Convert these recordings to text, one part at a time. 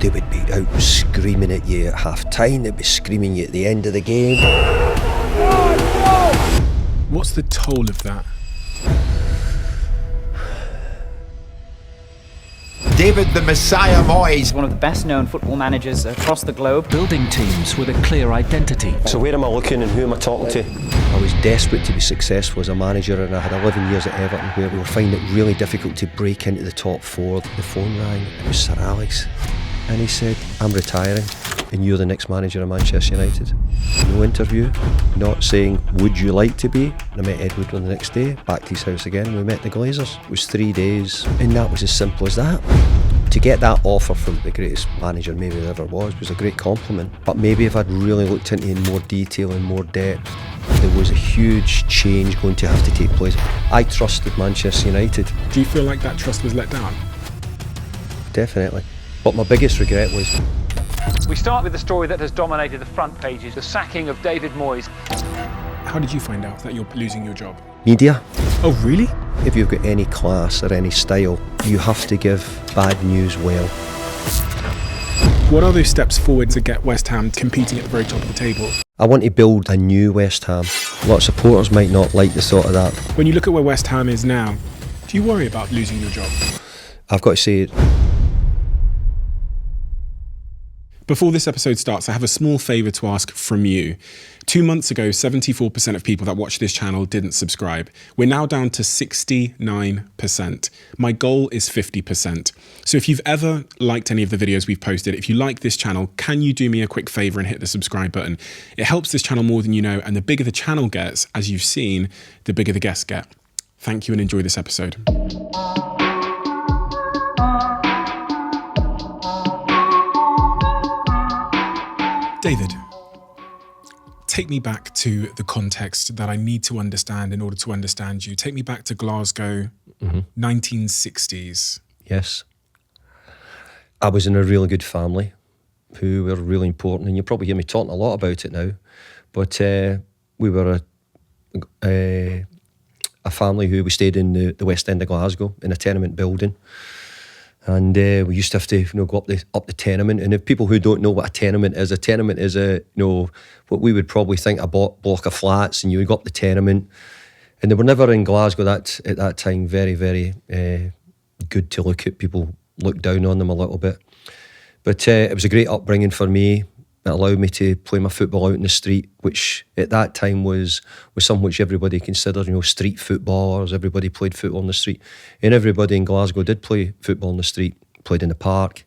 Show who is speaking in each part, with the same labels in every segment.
Speaker 1: They would be out screaming at you at half-time, they'd be screaming at you at the end of the game.
Speaker 2: What's the toll of that?
Speaker 3: David the Messiah Moyes.
Speaker 4: One of the best known football managers across the globe.
Speaker 5: Building teams with a clear identity.
Speaker 1: So where am I looking and who am I talking to? I was desperate to be successful as a manager, and I had 11 years at Everton where we were finding it really difficult to break into the top four. The phone rang, it was Sir Alex, and he said, I'm retiring and you're the next manager of Manchester United. No interview, not saying, would you like to be? And I met Ed Woodward the next day, back to his house again, and we met the Glazers. It was 3 days, and that was as simple as that. To get that offer from the greatest manager maybe there ever was a great compliment. But maybe if I'd really looked into it in more detail and more depth, there was a huge change going to have to take place. I trusted Manchester United.
Speaker 2: Do you feel like that trust was let down?
Speaker 1: Definitely. But my biggest regret was...
Speaker 6: We start with the story that has dominated the front pages, the sacking of David Moyes.
Speaker 2: How did you find out that you're losing your job?
Speaker 1: Media.
Speaker 2: Oh, really?
Speaker 1: If you've got any class or any style, you have to give bad news well.
Speaker 2: What are those steps forward to get West Ham competing at the very top of the table?
Speaker 1: I want to build a new West Ham. A lot of supporters might not like the thought of that.
Speaker 2: When you look at where West Ham is now, do you worry about losing your job?
Speaker 1: I've got to say it.
Speaker 2: Before this episode starts, I have a small favour to ask from you. 2 months ago, 74% of people that watch this channel didn't subscribe. We're now down to 69%. My goal is 50%. So if you've ever liked any of the videos we've posted, if you like this channel, can you do me a quick favour and hit the subscribe button? It helps this channel more than you know, and the bigger the channel gets, as you've seen, the bigger the guests get. Thank you and enjoy this episode. David, take me back to the context that I need to understand in order to understand you. Take me back to Glasgow, 1960s.
Speaker 1: Yes. I was in a really good family who were really important, and you probably hear me talking a lot about it now, but we were a family who we stayed in the West End of Glasgow in a tenement building. And we used to have to, go up the tenement. And if people who don't know what a tenement is what we would probably think a block of flats, and you would go up the tenement. And they were never in Glasgow at that time very, very good to look at. People looked down on them a little bit. But it was a great upbringing for me. It allowed me to play my football out in the street, which at that time was something which everybody considered, street footballers. Everybody played football in the street. And everybody in Glasgow did play football in the street, played in the park.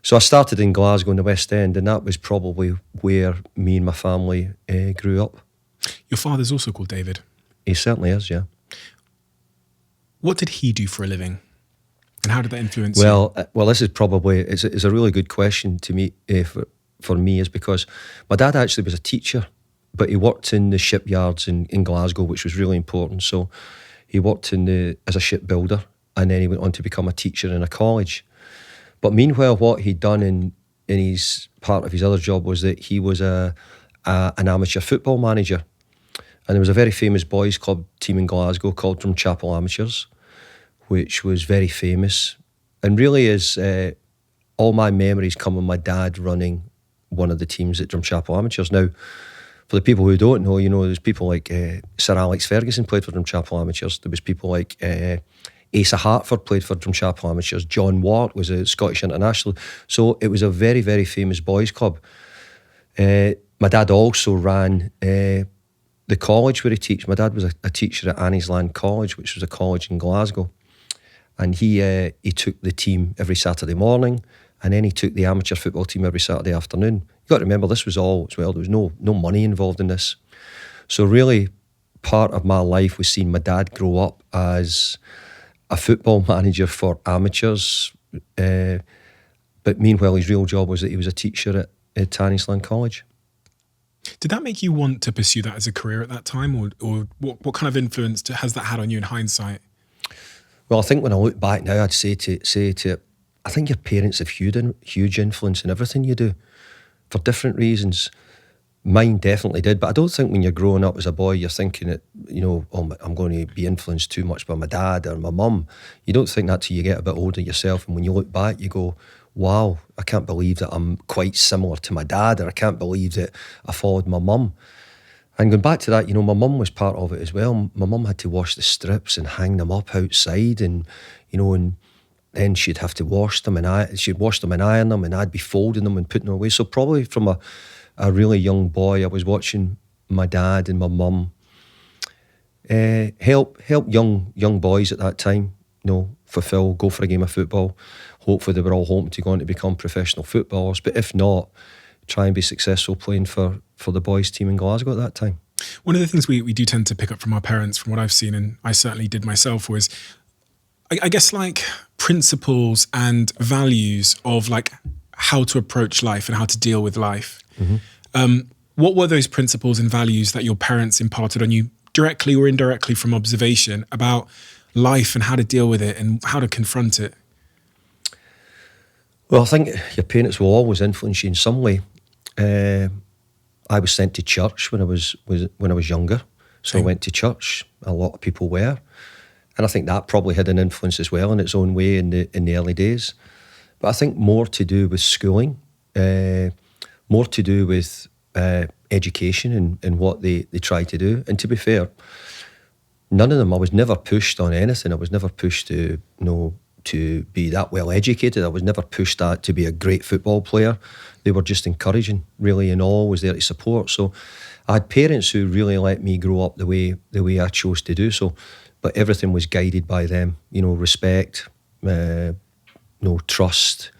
Speaker 1: So I started in Glasgow in the West End, and that was probably where me and my family grew up.
Speaker 2: Your father's also called David.
Speaker 1: He certainly is, yeah.
Speaker 2: What did he do for a living? And how did that influence you?
Speaker 1: Well, this is probably, it's a really good question to me, for me, is because my dad actually was a teacher, but he worked in the shipyards in Glasgow, which was really important. So he worked as a shipbuilder, and then he went on to become a teacher in a college. But meanwhile, what he'd done in his part of his other job was that he was an amateur football manager. And there was a very famous boys' club team in Glasgow called Drumchapel Amateurs, which was very famous. And really is all my memories come with my dad running one of the teams at Drumchapel Amateurs. Now, for the people who don't know, there's people like Sir Alex Ferguson played for Drumchapel Amateurs. There was people like Asa Hartford played for Drumchapel Amateurs. John Wart was a Scottish international. So it was a very, very famous boys' club. My dad also ran the college where he teach. My dad was a teacher at Annie's Land College, which was a college in Glasgow. And he took the team every Saturday morning, and then he took the amateur football team every Saturday afternoon. You've got to remember, this was all as well. There was no money involved in this. So really, part of my life was seeing my dad grow up as a football manager for amateurs. But meanwhile, his real job was that he was a teacher at Tannisland College.
Speaker 2: Did that make you want to pursue that as a career at that time? Or what kind of influence has that had on you in hindsight?
Speaker 1: Well, I think when I look back now, I'd say to I think your parents have huge influence in everything you do for different reasons. Mine definitely did, but I don't think when you're growing up as a boy, you're thinking that, I'm going to be influenced too much by my dad or my mum. You don't think that till you get a bit older yourself, and when you look back, you go, wow, I can't believe that I'm quite similar to my dad, or I can't believe that I followed my mum. And going back to that, my mum was part of it as well. My mum had to wash the strips and hang them up outside, and and then she'd have to wash them, and she'd wash them and iron them, and I'd be folding them and putting them away. So probably from a really young boy, I was watching my dad and my mum help young boys at that time, fulfill, go for a game of football. Hopefully they were all hoping to go on to become professional footballers, but if not, try and be successful playing for the boys team in Glasgow at that time.
Speaker 2: One of the things we do tend to pick up from our parents, from what I've seen, and I certainly did myself, was I guess like principles and values of like how to approach life and how to deal with life. Mm-hmm. What were those principles and values that your parents imparted on you, directly or indirectly from observation, about life and how to deal with it and how to confront it?
Speaker 1: Well, I think your parents will always influence you in some way. I was sent to church when I was younger, so I went to church. A lot of people were, and I think that probably had an influence as well in its own way in the early days. But I think more to do with schooling, more to do with education and what they try to do. And to be fair, none of them. I was never pushed on anything. I was never pushed to to be that well educated. I was never pushed to be a great football player. They were just encouraging, really, and always there to support. So I had parents who really let me grow up the way I chose to do so. But everything was guided by them. Respect, trust,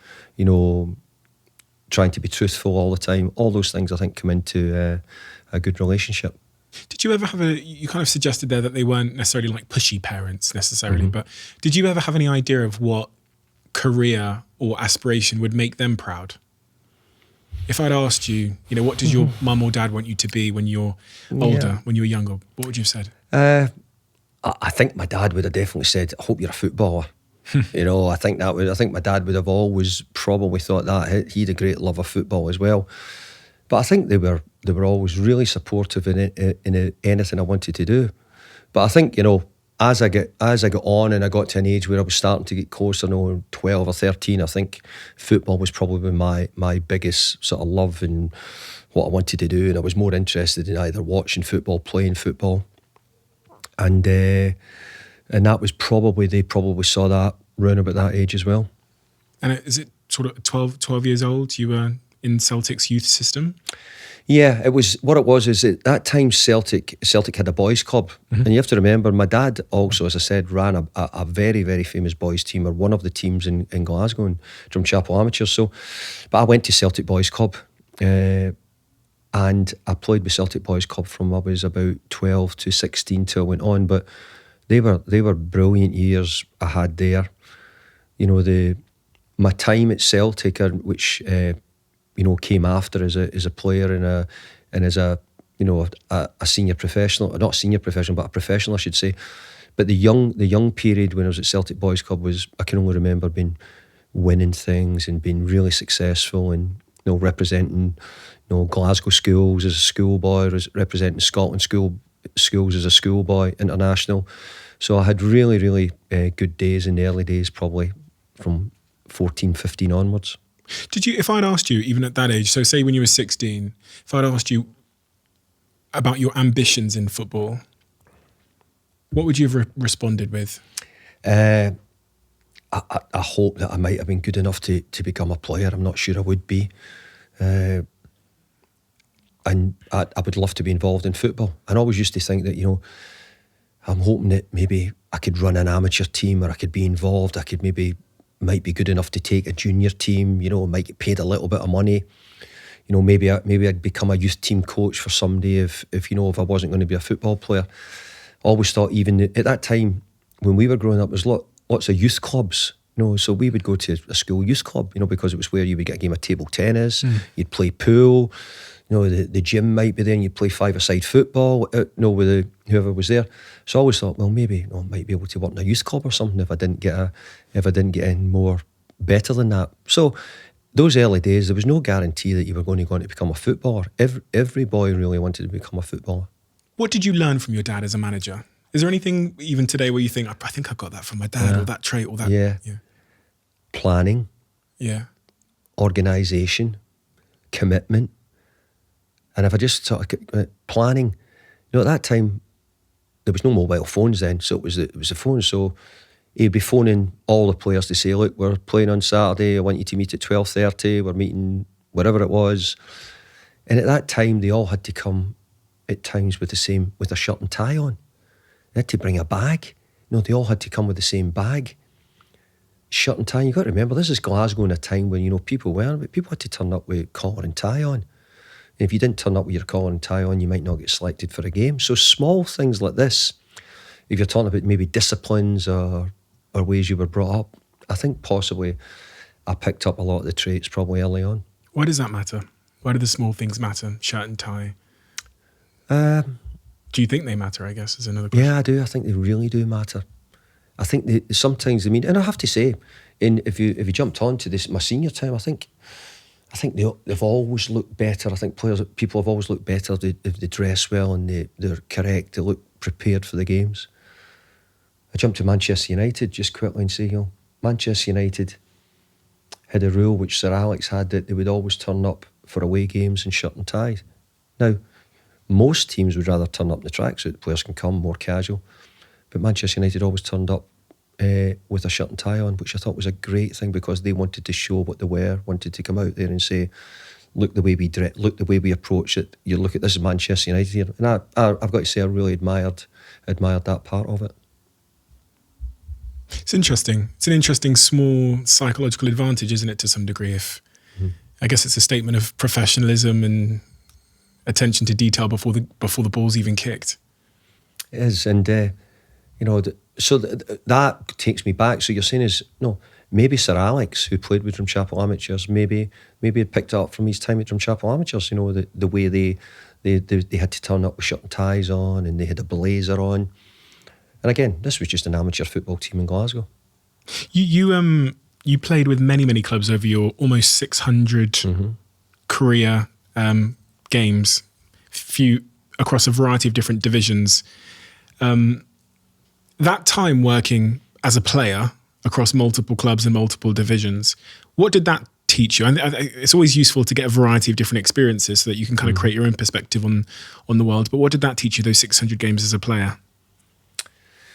Speaker 1: trying to be truthful all the time. All those things, I think, come into a good relationship.
Speaker 2: Did you ever have you kind of suggested there that they weren't necessarily like pushy parents necessarily, but did you ever have any idea of what career or aspiration would make them proud? If I'd asked you, what does your mum or dad want you to be when you're older, when you were younger, what would you have said?
Speaker 1: I think my dad would have definitely said, I hope you're a footballer. I think my dad would have always probably thought that. He had a great love of football as well. But I think they were always really supportive in anything I wanted to do. But I think, as I got on and I got to an age where I was starting to get closer, 12 or 13, I think football was probably my biggest sort of love and what I wanted to do. And I was more interested in either watching football, playing football. And that was they probably saw that round about that age as well.
Speaker 2: And is it sort of 12 years old you were in Celtic's youth system?
Speaker 1: Yeah, it was. What it was is at that time Celtic had a boys' club, and you have to remember my dad also, as I said, ran a very, very famous boys' team, or one of the teams in Glasgow, in Drumchapel Amateurs. So, but I went to Celtic Boys' Club, and I played with Celtic Boys' Club from I was about 12 to 16 till I went on. But they were brilliant years I had there. My time at Celtic, which came after as a player and as a senior professional, not senior professional, but a professional, I should say. But the young period when I was at Celtic Boys' Club I can only remember winning things and being really successful and representing Glasgow schools as a schoolboy, representing Scotland schools as a schoolboy, international. So I had really, really good days in the early days, probably from 14, 15 onwards.
Speaker 2: Did you, if I'd asked you, even at that age, so say when you were 16, if I'd asked you about your ambitions in football, what would you have responded with?
Speaker 1: I hope that I might have been good enough to become a player. I'm not sure I would be. And I would love to be involved in football. And I always used to think that, I'm hoping that maybe I could run an amateur team, or I could be involved. I could might be good enough to take a junior team, might get paid a little bit of money. Maybe I'd become a youth team coach for somebody if I wasn't going to be a football player. I always thought, even at that time when we were growing up, there was lots of youth clubs. So we would go to a school youth club, because it was where you would get a game of table tennis, you'd play pool, the gym might be there, and you'd play five-a-side football, with whoever was there. So I always thought, well, maybe I might be able to work in a youth club or something if I didn't get in more better than that. So those early days, there was no guarantee that you were going to become a footballer. Every boy really wanted to become a footballer.
Speaker 2: What did you learn from your dad as a manager? Is there anything even today where you think, I think I got that from my dad, or that trait, or that?
Speaker 1: Yeah. Planning.
Speaker 2: Yeah.
Speaker 1: organisation, commitment. And if I just sort of planning, at that time, there was no mobile phones then, so it was the phone. So he'd be phoning all the players to say, look, we're playing on Saturday, I want you to meet at 12:30, we're meeting whatever it was. And at that time, they all had to come at times with a shirt and tie on. They had to bring a bag. They all had to come with the same bag. Shirt and tie. You've got to remember, this is Glasgow in a time when, people weren't, but people had to turn up with collar and tie on. And if you didn't turn up with your collar and tie on, you might not get selected for a game. So small things like this, if you're talking about maybe disciplines or ways you were brought up, I think possibly I picked up a lot of the traits probably early on.
Speaker 2: Why does that matter? Why do the small things matter? Shirt and tie? Do you think they matter, I guess, is another question. Yeah,
Speaker 1: I do. I think they really do matter. I think sometimes they mean, and I have to say, if you jumped on to this, my senior time, I think they've always looked better. I think people have always looked better if they dress well and they're correct, they look prepared for the games. I jumped to Manchester United just quickly and say, Manchester United had a rule which Sir Alex had, that they would always turn up for away games in shirt and ties. Now, most teams would rather turn up in the tracksuit, the players can come more casual. But Manchester United always turned up with a shirt and tie on, which I thought was a great thing, because they wanted to show what they were, wanted to come out there and say, look the way we look the way we approach it. You look at this is Manchester United here, and I've got to say I really admired that part of it.
Speaker 2: It's interesting. It's an interesting small psychological advantage, isn't it, to some degree? I guess it's a statement of professionalism and attention to detail before the ball's even kicked.
Speaker 1: It is, and so that takes me back. So you're saying is maybe Sir Alex, who played with Drumchapel Amateurs, maybe had picked up from his time at Drumchapel Amateurs. The way they had to turn up with shirt and ties on, and they had a blazer on. And again, this was just an amateur football team in Glasgow.
Speaker 2: You played with many clubs over your almost 600 career games, few across a variety of different divisions. That time working as a player across multiple clubs and multiple divisions, what did that teach you? And it's always useful to get a variety of different experiences so that you can kind of create your own perspective on the world. But what did that teach you, those 600 games as a player?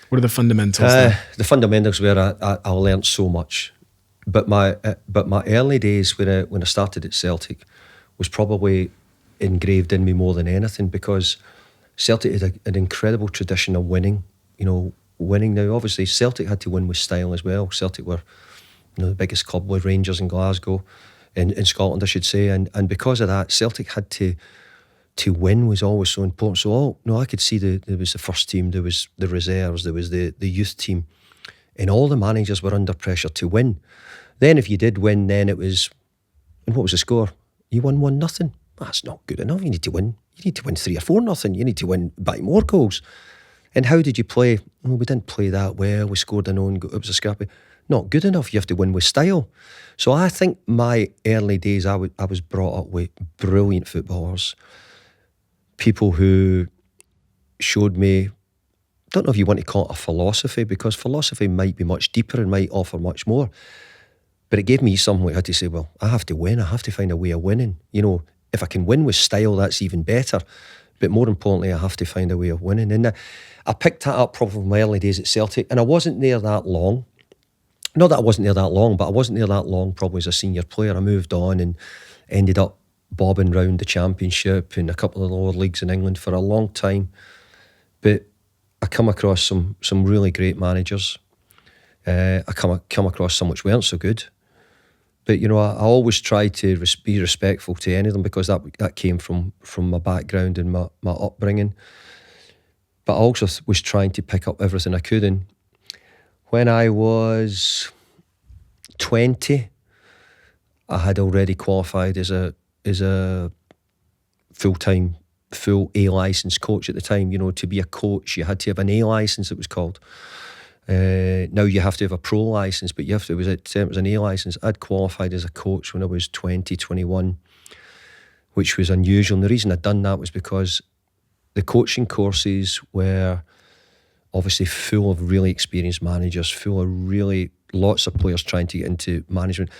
Speaker 2: What are the fundamentals there?
Speaker 1: The fundamentals were I learned so much. But my early days when I started at Celtic was probably engraved in me more than anything, because Celtic had an incredible tradition of winning. Winning. Now, obviously, Celtic had to win with style as well. Celtic were, the biggest club with Rangers in Glasgow, in Scotland, I should say, and because of that, Celtic had to win was always so important. So, I could see there was the first team, there was the reserves, there was the youth team, and all the managers were under pressure to win. Then, if you did win, then it was, and what was the score? You won 1-0. That's not good enough. You need to win. You need to win 3 or 4-0. You need to win by more goals. And how did you play? Well, we didn't play that well. We scored an own goal. It was a scrappy. Not good enough. You have to win with style. So I think my early days, I was brought up with brilliant footballers, people who showed me, don't know if you want to call it a philosophy, because philosophy might be much deeper and might offer much more. But it gave me something where I had to say, well, I have to win. I have to find a way of winning. If I can win with style, that's even better. But more importantly, I have to find a way of winning. And I picked that up probably from my early days at Celtic, and I wasn't there that long. Not that I wasn't there that long, but I wasn't there that long probably as a senior player. I moved on and ended up bobbing round the Championship and a couple of the lower leagues in England for a long time. But I come across some really great managers. I come across some which weren't so good. But, I always try to be respectful to any of them, because that came from my background and my upbringing. But I also was trying to pick up everything I could. And when I was 20, I had already qualified as a full-time, full A licence coach at the time. To be a coach, you had to have an A licence, it was called. Now you have to have a pro licence, but it was an A licence. I'd qualified as a coach when I was 20, 21, which was unusual. And the reason I'd done that was because the coaching courses were obviously full of really experienced managers, full of really lots of players trying to get into management.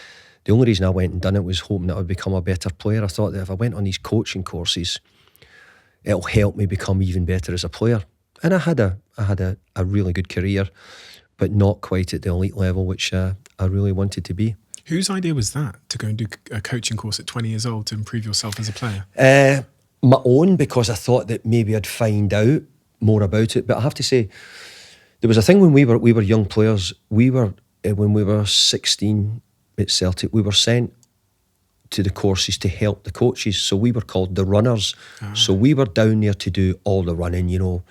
Speaker 1: the only reason I went and done it was hoping that I would become a better player. I thought that if I went on these coaching courses, it'll help me become even better as a player. And I had a really good career, but not quite at the elite level, which I really wanted to be.
Speaker 2: Whose idea was that, to go and do a coaching course at 20 years old to improve yourself as a player?
Speaker 1: My own, because I thought that maybe I'd find out more about it. But I have to say, there was a thing when we were young players. When we were 16 at Celtic, we were sent to the courses to help the coaches. So we were called the runners. So we were down there to do all the running. You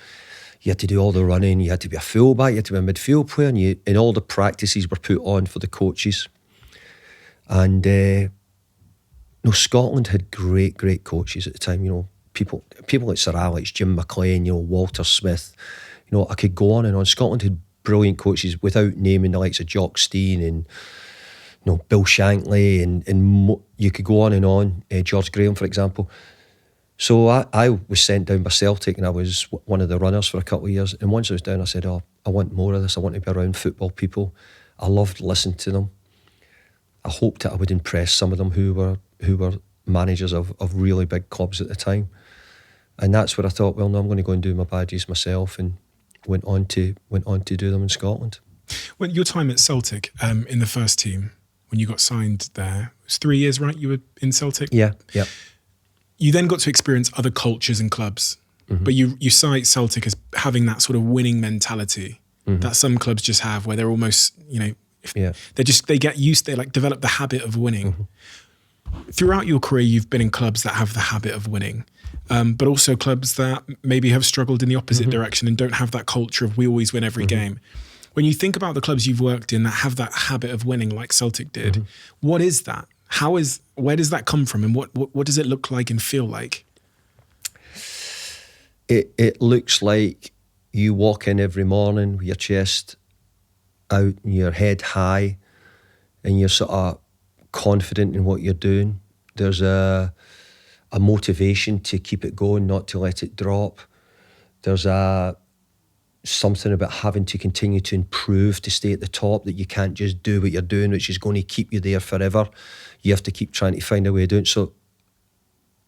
Speaker 1: had to do all the running. You had to be a fullback. You had to be a midfield player, and all the practices were put on for the coaches. And Scotland had great coaches at the time. People like Sir Alex, Jim McLean, Walter Smith. I could go on and on. Scotland had brilliant coaches, without naming the likes of Jock Stein and Bill Shankly, and you could go on and on. George Graham, for example. So I was sent down by Celtic, and I was one of the runners for a couple of years. And once I was down, I said, I want more of this. I want to be around football people. I loved listening to them. I hoped that I would impress some of them who were managers of really big clubs at the time. And that's where I thought, well, no, I'm going to go and do my badges myself, and went on to do them in Scotland.
Speaker 2: Well, your time at Celtic, in the first team, when you got signed there, it was 3 years, right? You were in Celtic?
Speaker 1: Yeah.
Speaker 2: You then got to experience other cultures and clubs, but you cite Celtic as having that sort of winning mentality that some clubs just have, where they're almost, they get used, they like develop the habit of winning. Throughout your career, you've been in clubs that have the habit of winning, but also clubs that maybe have struggled in the opposite direction and don't have that culture of we always win every game. When you think about the clubs you've worked in that have that habit of winning, like Celtic did, what is that? Where does that come from, and what does it look like and feel like?
Speaker 1: It looks like you walk in every morning with your chest out and your head high, and you're sort of confident in what you're doing. There's a motivation to keep it going, not to let it drop. There's something about having to continue to improve to stay at the top, that you can't just do what you're doing, which is going to keep you there forever. You have to keep trying to find a way of doing it. So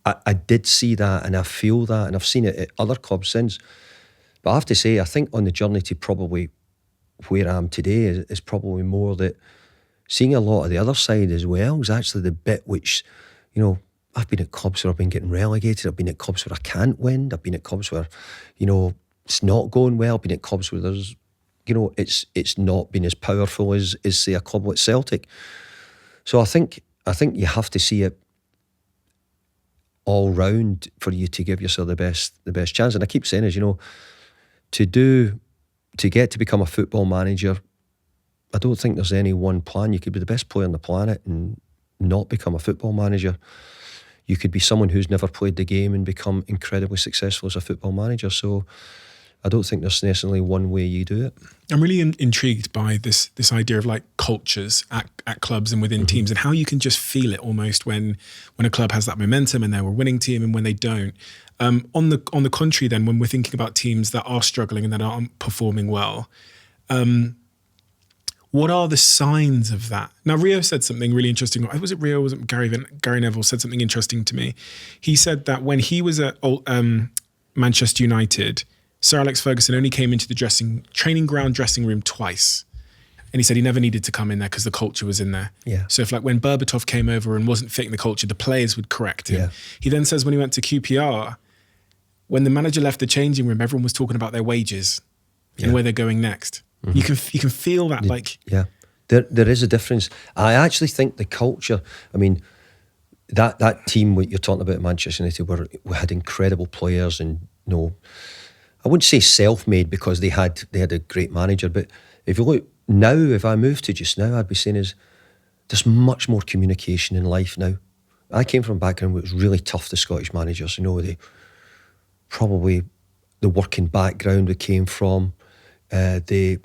Speaker 1: I did see that, and I feel that, and I've seen it at other clubs since. But I have to say, I think on the journey to probably where I am today is probably more that seeing a lot of the other side as well is actually the bit which, I've been at clubs where I've been getting relegated. I've been at clubs where I can't win. I've been at clubs where, it's not going well. I've been at clubs where there's, it's not been as powerful as say a club like Celtic. So I think you have to see it all round for you to give yourself the best chance. And I keep saying is, to get to become a football manager, I don't think there's any one plan. You could be the best player on the planet and not become a football manager. You could be someone who's never played the game and become incredibly successful as a football manager. So I don't think there's necessarily one way you do it.
Speaker 2: I'm really intrigued by this idea of like cultures at clubs and within teams, and how you can just feel it almost when a club has that momentum and they're a winning team, and when they don't. On the contrary, then, when we're thinking about teams that are struggling and that aren't performing well, what are the signs of that? Now, Rio said something really interesting. Was it Rio? Was it Gary Neville said something interesting to me? He said that when he was at Manchester United, Sir Alex Ferguson only came into the training ground dressing room twice. And he said he never needed to come in there because the culture was in there.
Speaker 1: Yeah.
Speaker 2: So if when Berbatov came over and wasn't fitting the culture, the players would correct him.
Speaker 1: Yeah.
Speaker 2: He then says when he went to QPR, when the manager left the changing room, everyone was talking about their wages and where they're going next. You can feel that
Speaker 1: There is a difference. I actually think the culture, that team what you're talking about at Manchester United we had incredible players, and I wouldn't say self-made because they had a great manager, but if you look now, if I moved to just now, I'd be saying there's much more communication in life now. I came from a background where it was really tough, the Scottish managers, probably the working background we came from, they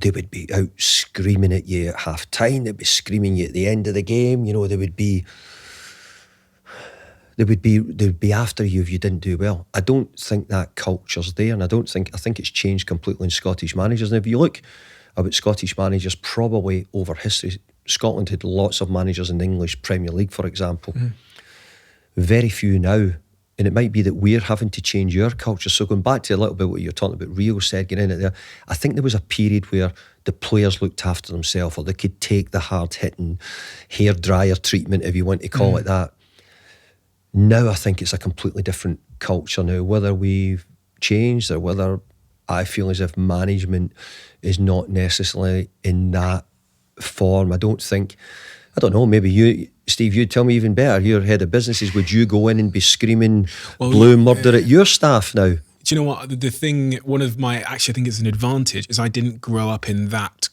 Speaker 1: would be out screaming at you at half time, they'd be screaming at you at the end of the game, they would be after you if you didn't do well. I don't think that culture's there, and I think it's changed completely in Scottish managers. And if you look about Scottish managers, probably over history, Scotland had lots of managers in the English Premier League, for example. Very few now. And it might be that we're having to change our culture. So going back to a little bit what you're talking about, Rio said, getting in it there, I think there was a period where the players looked after themselves, or they could take the hard-hitting hairdryer treatment, if you want to call it that. Now I think it's a completely different culture now. Whether we've changed or whether I feel as if management is not necessarily in that form. I don't know, maybe you, Steve, you'd tell me even better. You're head of businesses. Would you go in and be screaming blue murder at your staff now?
Speaker 2: Do you know what? The thing, actually I think it's an advantage, is I didn't grow up in that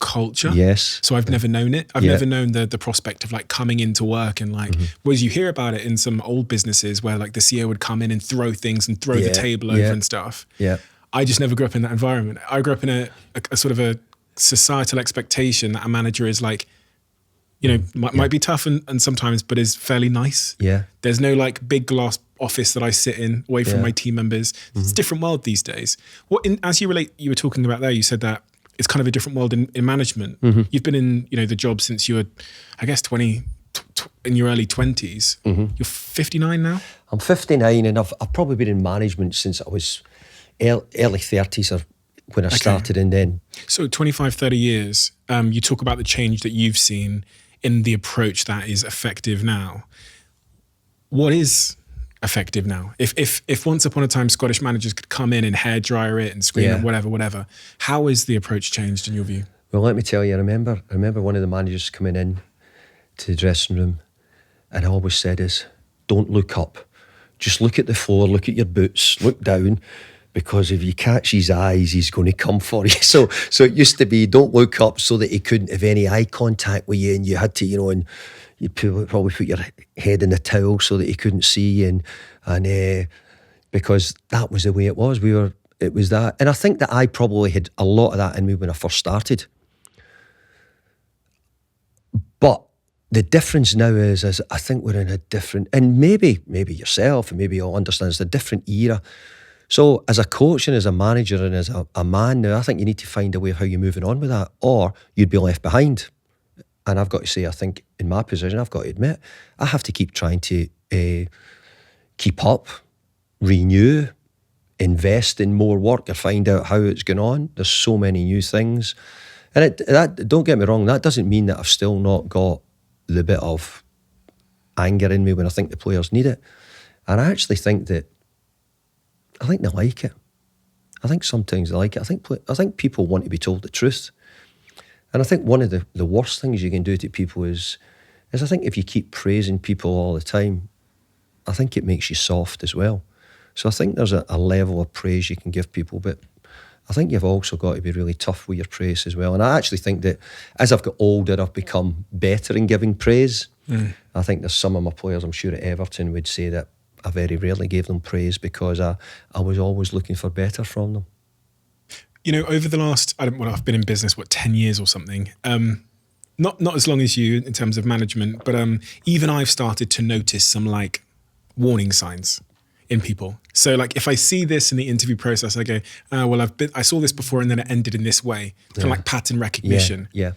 Speaker 2: culture.
Speaker 1: Yes.
Speaker 2: So I've never known it. I've never known the prospect of like coming into work and like, whereas you hear about it in some old businesses where like the CEO would come in and throw things and throw the table over and stuff. Yeah. I just never grew up in that environment. I grew up in a sort of a societal expectation that a manager is like, you know, might be tough and sometimes, but is fairly nice. Yeah. There's no like big glass office that I sit in away from my team members. It's a different world these days. As you were talking about there, you said that it's kind of a different world in management. You've been in, you know, the job since you were, I guess, 20, in your early 20s. You're 59 now?
Speaker 1: I'm 59 and I've probably been in management since I was early 30s or when I started, and then. So
Speaker 2: 25, 30 years, you talk about the change that you've seen in the approach that is effective now. What is effective now? If once upon a time Scottish managers could come in and hairdryer it and scream at whatever, how is the approach changed in your view?
Speaker 1: Well, let me tell you, I remember one of the managers coming in to the dressing room, and I always said is, don't look up. Just look at the floor, look at your boots, look down, because if you catch his eyes, he's going to come for you. So it used to be, don't look up, so that he couldn't have any eye contact with you, and you had to, you know, and you'd probably put your head in a towel so that he couldn't see you, and because that was the way it was. It was that, and I think that I probably had a lot of that in me when I first started. But the difference now is I think we're in a different, and maybe yourself, and maybe you'll understand, it's a different era. So as a coach and as a manager and as a man now, I think you need to find a way of how you're moving on with that, or you'd be left behind. And I've got to say, I think in my position, I've got to admit, I have to keep trying to keep up, renew, invest in more work, or find out how it's going on. There's so many new things. And that don't get me wrong, that doesn't mean that I've still not got the bit of anger in me when I think the players need it. And I actually think they like it. I think sometimes they like it. I think people want to be told the truth. And I think one of the worst things you can do to people is I think if you keep praising people all the time, I think it makes you soft as well. So I think there's a level of praise you can give people, but I think you've also got to be really tough with your praise as well. And I actually think that as I've got older, I've become better in giving praise. I think there's some of my players, I'm sure at Everton, would say that I very rarely gave them praise because I was always looking for better from them.
Speaker 2: You know, over the last, I've been in business, 10 years or something. Not as long as you in terms of management, but even I've started to notice some like warning signs in people. So like if I see this in the interview process, I go, I saw this before and then it ended in this way. Kind of like pattern recognition. Yeah.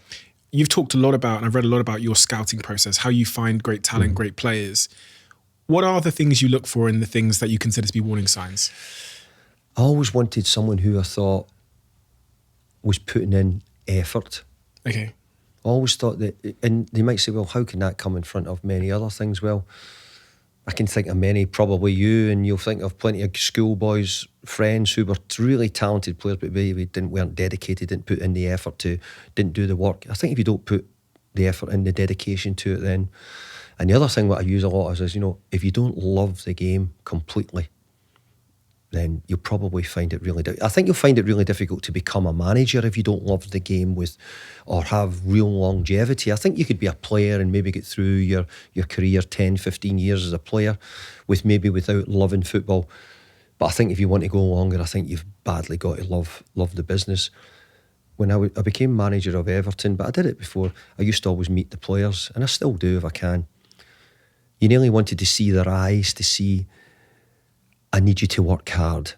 Speaker 2: You've talked a lot about, and I've read a lot about your scouting process, how you find great talent, great players. What are the things you look for in the things that you consider to be warning signs?
Speaker 1: I always wanted someone who I thought was putting in effort.
Speaker 2: Okay.
Speaker 1: I always thought that, and they might say, well, how can that come in front of many other things? Well, I can think of many, probably you, and you'll think of plenty of schoolboys, friends who were really talented players, but maybe weren't dedicated, didn't put in the effort didn't do the work. I think if you don't put the effort in, the dedication to it, then. And the other thing what I use a lot is, you know, if you don't love the game completely, then you'll probably find it really difficult. I think you'll find it really difficult to become a manager if you don't love the game or have real longevity. I think you could be a player and maybe get through your career 10, 15 years as a player without loving football. But I think if you want to go longer, I think you've badly got to love the business. When I became manager of Everton, but I did it before, I used to always meet the players, and I still do if I can. You nearly wanted to see their eyes, to see, I need you to work hard.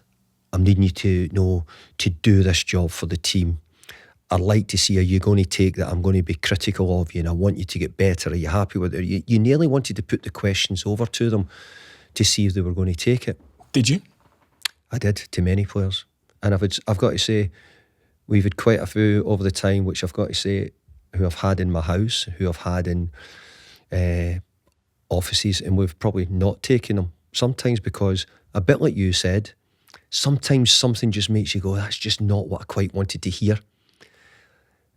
Speaker 1: I'm needing you to know to do this job for the team. I like to see, are you going to take that? I'm going to be critical of you and I want you to get better. Are you happy with it? You nearly wanted to put the questions over to them to see if they were going to take it.
Speaker 2: Did you?
Speaker 1: I did, to many players. And I've got to say, we've had quite a few over the time, which I've got to say, who I've had in my house, who I've had in offices, and we've probably not taken them. Sometimes because, a bit like you said, sometimes something just makes you go, that's just not what I quite wanted to hear.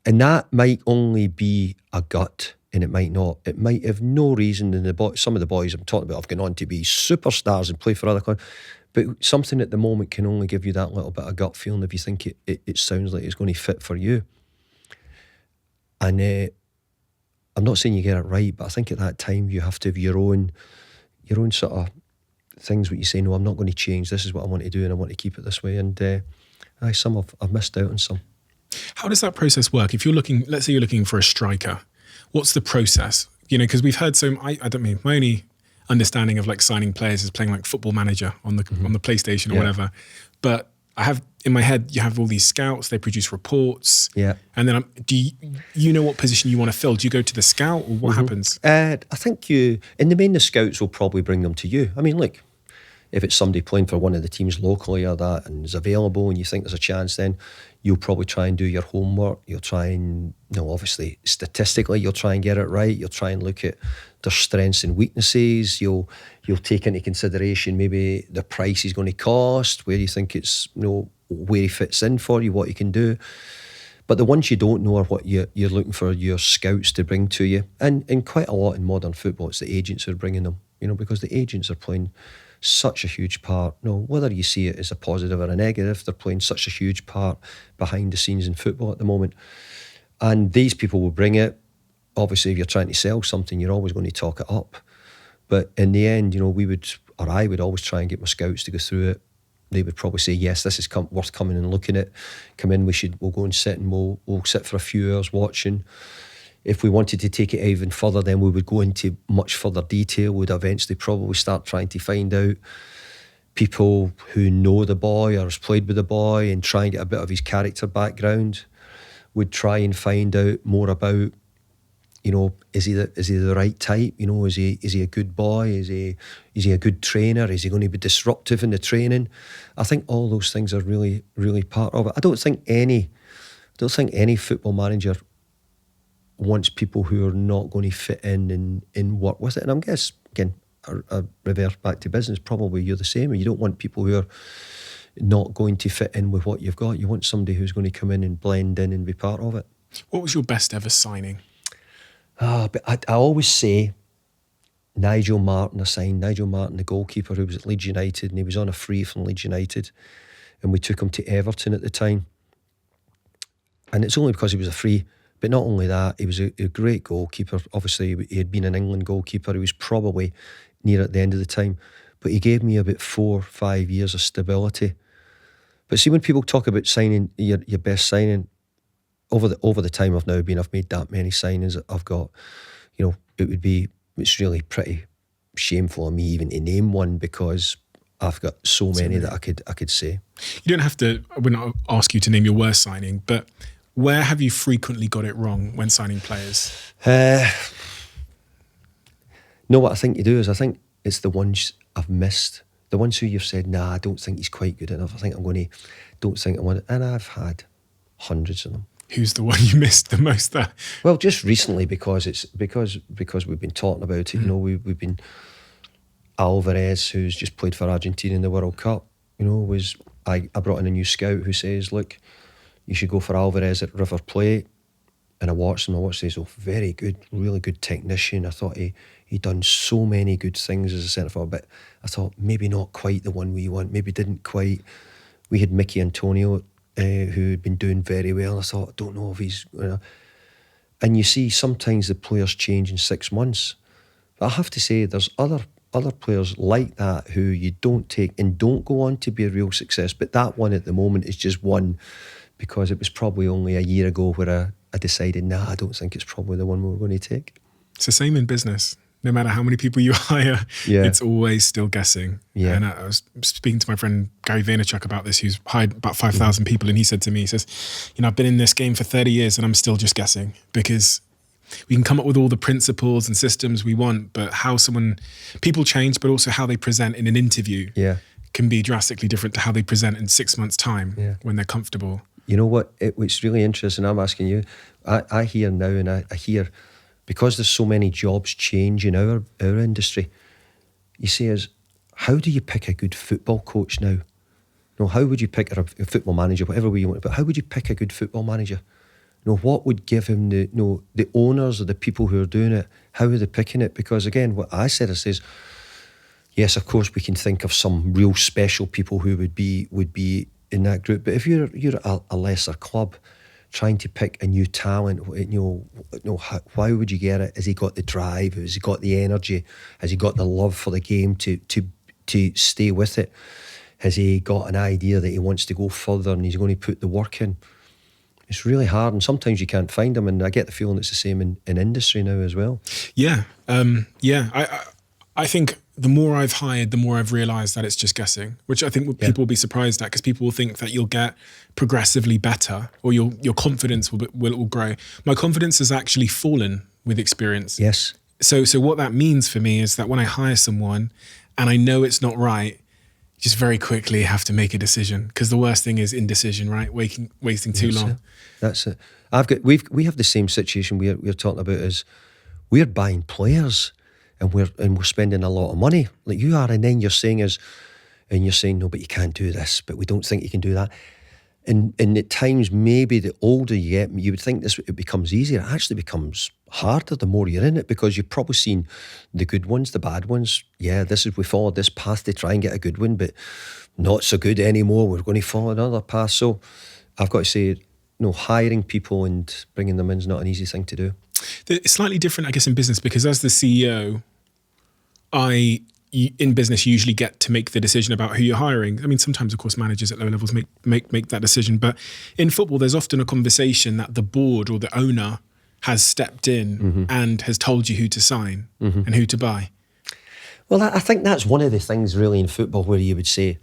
Speaker 1: And that might only be a gut, and it might not. It might have no reason. And some of the boys I'm talking about have gone on to be superstars and play for other clubs. But something at the moment can only give you that little bit of gut feeling if you think it sounds like it's going to fit for you. And I'm not saying you get it right, but I think at that time you have to have your own sort of things where you say, no, I'm not going to change. This is what I want to do and I want to keep it this way. And some I've missed out on some.
Speaker 2: How does that process work? If you're looking, let's say you're looking for a striker, what's the process? You know, because we've heard I don't mean, my only understanding of like signing players is playing like Football Manager on the PlayStation or whatever. But I have in my head, you have all these scouts, they produce reports. Yeah. And then do you know what position you want to fill? Do you go to the scout or what happens?
Speaker 1: I think in the main, the scouts will probably bring them to you. I mean, look, if it's somebody playing for one of the teams locally or that and is available and you think there's a chance, then you'll probably try and do your homework. You'll try and, obviously statistically, you'll try and get it right. You'll try and look at their strengths and weaknesses. You'll take into consideration maybe the price he's going to cost, where you think it's, where he fits in for you, what he can do. But the ones you don't know are what you're looking for your scouts to bring to you. And quite a lot in modern football, it's the agents who are bringing them, because the agents are playing such a huge part. Whether you see it as a positive or a negative, they're playing such a huge part behind the scenes in football at the moment. And these people will bring it. Obviously, if you're trying to sell something, you're always going to talk it up. But in the end, I would always try and get my scouts to go through it. They would probably say, yes, this is worth coming and looking at. Come in, we'll go and sit and we'll sit for a few hours watching. If we wanted to take it even further, then we would go into much further detail. We'd eventually probably start trying to find out people who know the boy or has played with the boy and try and get a bit of his character background. We'd try and find out more about, is he the right type? Is he a good boy? Is he a good trainer? Is he going to be disruptive in the training? I think all those things are really, really part of it. I don't think any football manager wants people who are not going to fit in and work with it. And I guess, again, I reverse back to business, probably you're the same. You don't want people who are not going to fit in with what you've got. You want somebody who's going to come in and blend in and be part of it.
Speaker 2: What was your best ever signing?
Speaker 1: But I always say Nigel Martin. I signed Nigel Martin, the goalkeeper who was at Leeds United, and he was on a free from Leeds United. And we took him to Everton at the time. And it's only because he was a free. But not only that, he was a great goalkeeper. Obviously, he had been an England goalkeeper. He was probably near at the end of the time. But he gave me about 4 or 5 years of stability. But see, when people talk about signing your best signing, over the time I've made that many signings that I've got, it's really pretty shameful of me even to name one because I've got so many that I could say.
Speaker 2: You don't have to, I would not ask you to name your worst signing, but where have you frequently got it wrong when signing players?
Speaker 1: No, what I think you do is I think it's the ones I've missed. The ones who you've said, nah, I don't think he's quite good enough. And I've had hundreds of them.
Speaker 2: Who's the one you missed the most there?
Speaker 1: Well, just recently because we've been talking about it. We've been Alvarez, who's just played for Argentina in the World Cup. I brought in a new scout who says, look, you should go for Alvarez at River Plate. And I watched him. He's a very good, really good technician. I thought he'd done so many good things as a centre forward, but I thought maybe not quite the one we want. Maybe didn't quite. We had Mickey Antonio, who had been doing very well. I thought, I don't know if he's. And you see, sometimes the players change in 6 months. But I have to say, there's other players like that who you don't take and don't go on to be a real success. But that one at the moment is just one. Because it was probably only a year ago where I decided, I don't think it's probably the one we were going to take.
Speaker 2: It's the same in business. No matter how many people you hire,
Speaker 1: Yeah.
Speaker 2: it's always still guessing.
Speaker 1: Yeah.
Speaker 2: And I was speaking to my friend Gary Vaynerchuk about this, who's hired about 5,000 people, and he said to me, he says, I've been in this game for 30 years and I'm still just guessing, because we can come up with all the principles and systems we want, but people change, but also how they present in an interview can be drastically different to how they present in 6 months' time when they're comfortable.
Speaker 1: You know what? It's really interesting. I'm asking you. I hear now, and I hear, because there's so many jobs change in our industry. You say, how do you pick a good football coach now? No, how would you pick a football manager, whatever way you want? But how would you pick a good football manager? What would give him the owners or the people who are doing it? How are they picking it? Because again, what I says, yes, of course, we can think of some real special people who would be in that group. But if you're a lesser club trying to pick a new talent, why would you get it? Has he got the drive? Has he got the energy? Has he got the love for the game to stay with it? Has he got an idea that he wants to go further and he's going to put the work in? It's really hard, and sometimes you can't find them, and I get the feeling it's the same in industry now as well.
Speaker 2: Yeah. I think the more I've hired, the more I've realised that it's just guessing, which I think people will be surprised at, because people will think that you'll get progressively better, or your confidence will grow. My confidence has actually fallen with experience.
Speaker 1: Yes.
Speaker 2: So what that means for me is that when I hire someone and I know it's not right, just very quickly have to make a decision, because the worst thing is indecision, right? Wasting too long.
Speaker 1: That's it. We have the same situation we're talking about, is we're buying players and we're spending a lot of money like you are, and then you're saying no, but you can't do this, but we don't think you can do that. And at times, maybe the older you get, you would think it becomes easier. It actually becomes harder the more you're in it, because you've probably seen the good ones, the bad ones. Yeah, we followed this path to try and get a good one, but not so good anymore. We're going to follow another path. So I've got to say, hiring people and bringing them in is not an easy thing to do.
Speaker 2: It's slightly different, I guess, in business, because as the CEO, in business, you usually get to make the decision about who you're hiring. I mean, sometimes, of course, managers at lower levels make that decision. But in football, there's often a conversation that the board or the owner has stepped in and has told you who to sign and who to buy.
Speaker 1: Well, I think that's one of the things really in football where you would say,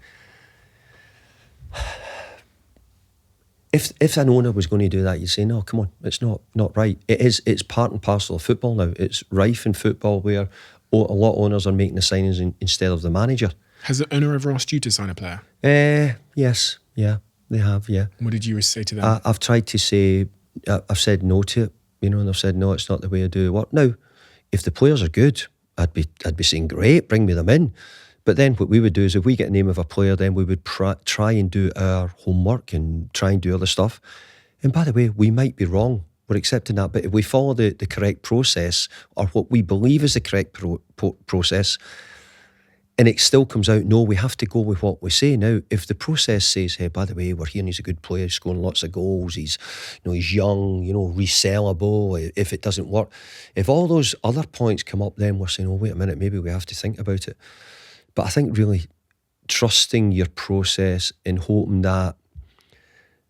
Speaker 1: if an owner was going to do that, you'd say, no, come on, it's not right. It's part and parcel of football now. It's rife in football where a lot of owners are making the signings instead of the manager.
Speaker 2: Has the owner ever asked you to sign a player?
Speaker 1: Yes, yeah, they have, yeah.
Speaker 2: What did you say to them?
Speaker 1: I've tried to say, I've said no to it, and I've said, no, it's not the way I do work. Now, if the players are good, I'd be saying, great, bring me them in. But then what we would do is, if we get the name of a player, then we would try and do our homework and try and do other stuff. And by the way, we might be wrong. We're accepting that. But if we follow the correct process, or what we believe is the correct process, and it still comes out, no, we have to go with what we say. Now, if the process says, hey, by the way, we're hearing he's a good player, he's scoring lots of goals, he's young, resellable, if it doesn't work. If all those other points come up, then we're saying, oh, wait a minute, maybe we have to think about it. But I think really trusting your process and hoping that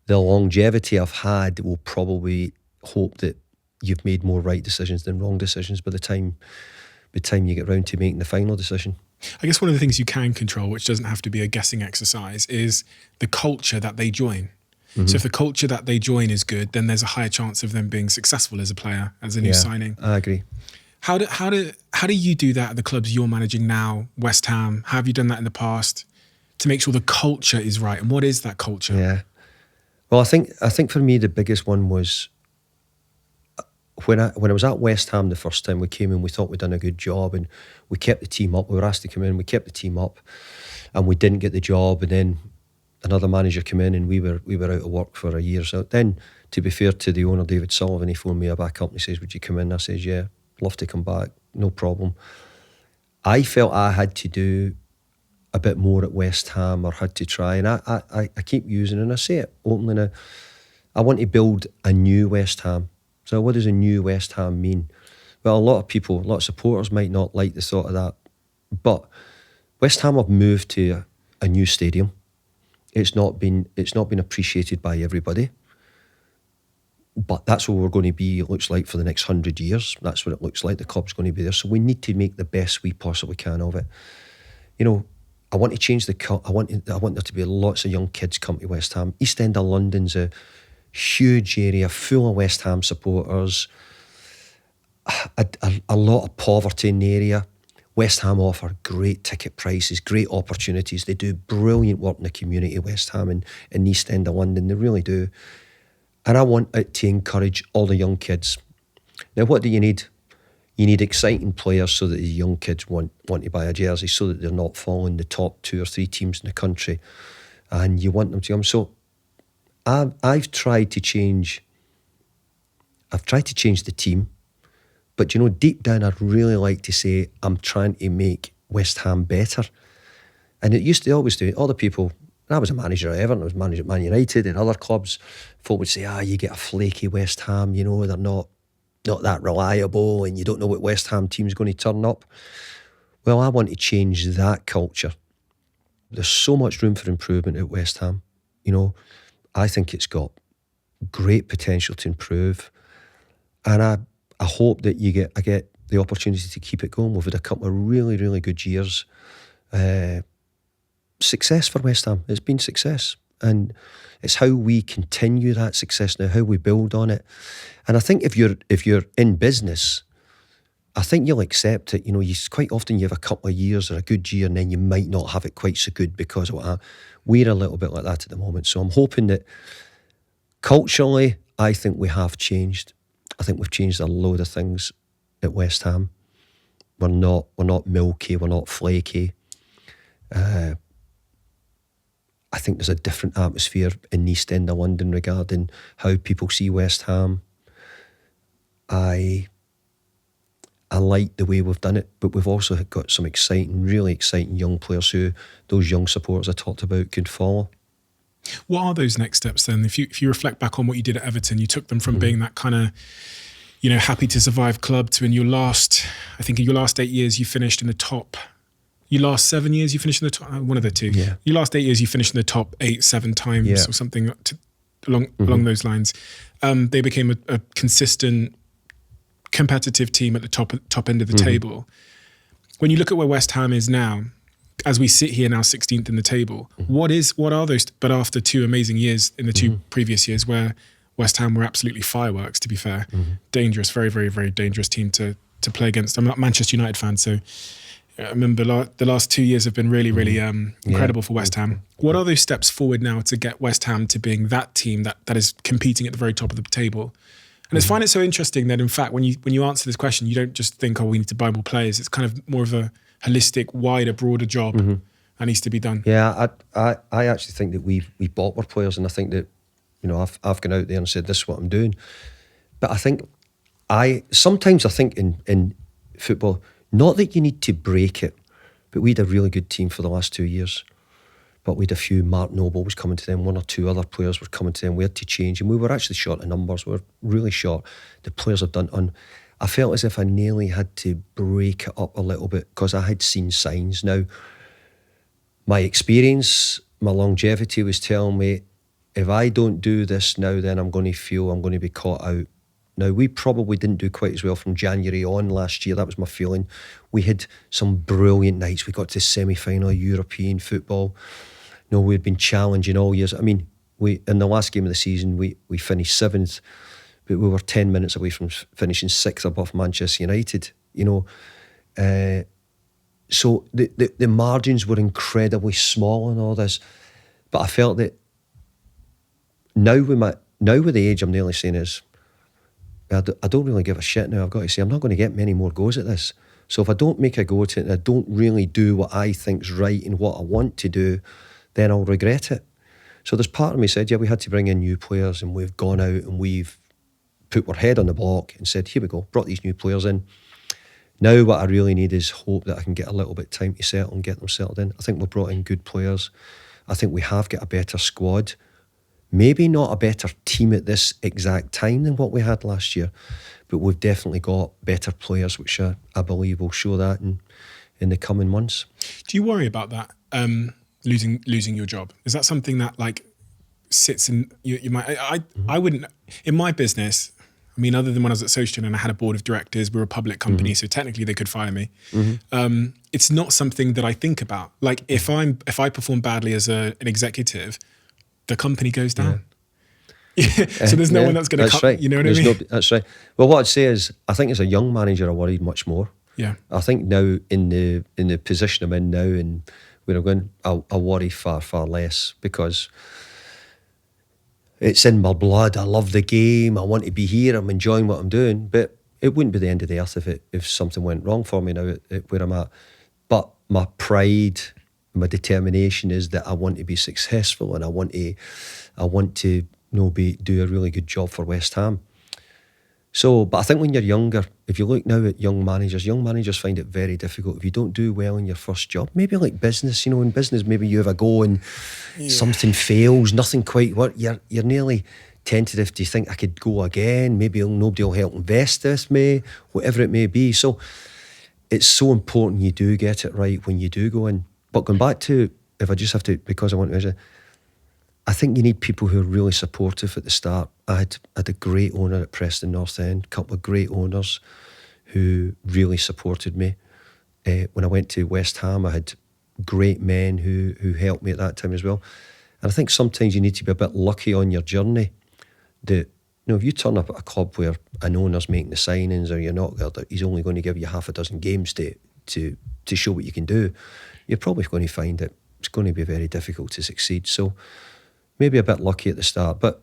Speaker 1: the longevity I've had will probably hope that you've made more right decisions than wrong decisions by the time you get round to making the final decision.
Speaker 2: I guess one of the things you can control, which doesn't have to be a guessing exercise, is the culture that they join. So if the culture that they join is good, then there's a higher chance of them being successful as a player, as a new signing.
Speaker 1: I agree.
Speaker 2: How do you do that at the clubs you're managing now, West Ham? How have you done that in the past to make sure the culture is right? And what is that culture?
Speaker 1: Yeah. Well, I think for me the biggest one was when I was at West Ham the first time we came in. We thought we'd done a good job and we kept the team up. We were asked to come in, we kept the team up, and we didn't get the job. And then another manager came in and we were out of work for a year. So then, to be fair to the owner, David Sullivan, he phoned me back up and he says, would you come in? I says, yeah, love to come back, no problem. I felt I had to do a bit more at West Ham, or had to try, and I keep using it, and I say it openly now, I want to build a new West Ham. So what does a new West Ham mean? Well, a lot of supporters might not like the thought of that, but West Ham have moved to a new stadium. It's not been appreciated by everybody. But that's what we're going to be, it looks like, for the next 100 years. That's what it looks like. The club's going to be there. So we need to make the best we possibly can of it. You know, I want to change the cut. I want there to be lots of young kids come to West Ham. East End of London's a huge area, full of West Ham supporters. A lot of poverty in the area. West Ham offer great ticket prices, great opportunities. They do brilliant work in the community, West Ham in East End of London. They really do. And I want it to encourage all the young kids. Now, what do you need? You need exciting players so that the young kids want to buy a jersey, so that they're not following the top 2 or 3 teams in the country. And you want them to come. So I've tried to change the team. But, you know, deep down, I'd really like to say I'm trying to make West Ham better. And it used to always do. Other people, I was a manager at Everton, I was manager at Man United and other clubs, folk would say, you get a flaky West Ham, you know, they're not that reliable and you don't know what West Ham team's going to turn up. Well, I want to change that culture. There's so much room for improvement at West Ham. You know, I think it's got great potential to improve. And I hope that I get the opportunity to keep it going. We've had a couple of really, really good years. Success for West Ham. It's been success. And it's how we continue that success now, how we build on it. And I think if you're in business, I think you'll accept it. You know, quite often you have a couple of years or a good year and then you might not have it quite so good because of we're a little bit like that at the moment. So I'm hoping that culturally, I think we have changed. I think we've changed a load of things at West Ham. We're not milky, we're not flaky. I think there's a different atmosphere in the East End of London regarding how people see West Ham. I like the way we've done it, but we've also got some really exciting young players who those young supporters I talked about could follow.
Speaker 2: What are those next steps then? If you reflect back on what you did at Everton, you took them from being that kind of, you know, happy to survive club to in your last 8 years you finished in the top. Your last 7 years you finished in the top, one of the two.
Speaker 1: Yeah.
Speaker 2: Your last 8 years you finished in the top 7 times or something along those lines. They became a consistent, competitive team at the top end of the table. When you look at where West Ham is now, as we sit here now 16th in the table, what are those, but after 2 amazing years in the 2 previous years where West Ham were absolutely fireworks, to be fair. Dangerous, very, very, very dangerous team to play against. I'm not a Manchester United fan, so I remember the last 2 years have been really, really incredible for West Ham. What are those steps forward now to get West Ham to being that team that is competing at the very top of the table? And I find it so interesting that, in fact, when you answer this question, you don't just think, we need to buy more players. It's kind of more of a holistic, wider, broader job that needs to be done.
Speaker 1: Yeah, I actually think that we bought our players, and I think that, you know, I've gone out there and said, this is what I'm doing. But I think sometimes I think in football, not that you need to break it, but we had a really good team for the last 2 years. But we had a few, Mark Noble was coming to them, 1 or 2 other players were coming to them. We had to change, and we were actually short of numbers. We were really short. The players have done I felt as if I nearly had to break it up a little bit because I had seen signs. Now, my experience, my longevity was telling me, if I don't do this now, then I'm going to feel I'm going to be caught out. Now, we probably didn't do quite as well from January on last year. That was my feeling. We had some brilliant nights. We got to the semi-final of European football. You know, we'd been challenging all years. I mean, in the last game of the season, we finished 7th, but we were 10 minutes away from finishing 6th above Manchester United. You know, so the margins were incredibly small in all this. But I felt that now with the age I'm nearly saying is, I don't really give a shit now. I've got to say, I'm not going to get many more goes at this. So if I don't make a go at it and I don't really do what I think's right and what I want to do, then I'll regret it. So there's part of me said, we had to bring in new players, and we've gone out and we've put our head on the block and said, here we go, brought these new players in. Now what I really need is hope that I can get a little bit of time to settle and get them settled in. I think we've brought in good players. I think we have got a better squad. Maybe not a better team at this exact time than what we had last year, but we've definitely got better players, which I believe will show that in the coming months.
Speaker 2: Do you worry about that, losing your job? Is that something that, like, sits in you might I wouldn't in my business. I mean, other than when I was at Sociedad and I had a board of directors, we were a public company, so technically they could fire me. It's not something that I think about. Like if I perform badly as an executive, the company goes down. So there's no one that's going to come.
Speaker 1: Right.
Speaker 2: You know what I mean?
Speaker 1: That's right. Well, what I'd say is, I think as a young manager, I worried much more.
Speaker 2: Yeah.
Speaker 1: I think now in the position I'm in now and where I'm going, I worry far less because it's in my blood. I love the game. I want to be here. I'm enjoying what I'm doing. But it wouldn't be the end of the earth if something went wrong for me now at where I'm at. But my pride, my determination is that I want to be successful and I want to do a really good job for West Ham. So, but I think when you're younger, if you look now at young managers find it very difficult if you don't do well in your first job. Maybe like business, in business, maybe you have a go and something fails, nothing quite works. You're nearly tentative. Do you think I could go again? Maybe nobody will help invest this, whatever it may be. So it's so important you do get it right when you do go in. But going back to, if I just have to, because I want to measure, I think you need people who are really supportive at the start. I had a great owner at Preston North End, a couple of great owners who really supported me. When I went to West Ham, I had great men who helped me at that time as well. And I think sometimes you need to be a bit lucky on your journey. That if you turn up at a club where an owner's making the signings or you're not, he's only going to give you half a dozen games to show what you can do, you're probably going to find that it's going to be very difficult to succeed. So maybe a bit lucky at the start, but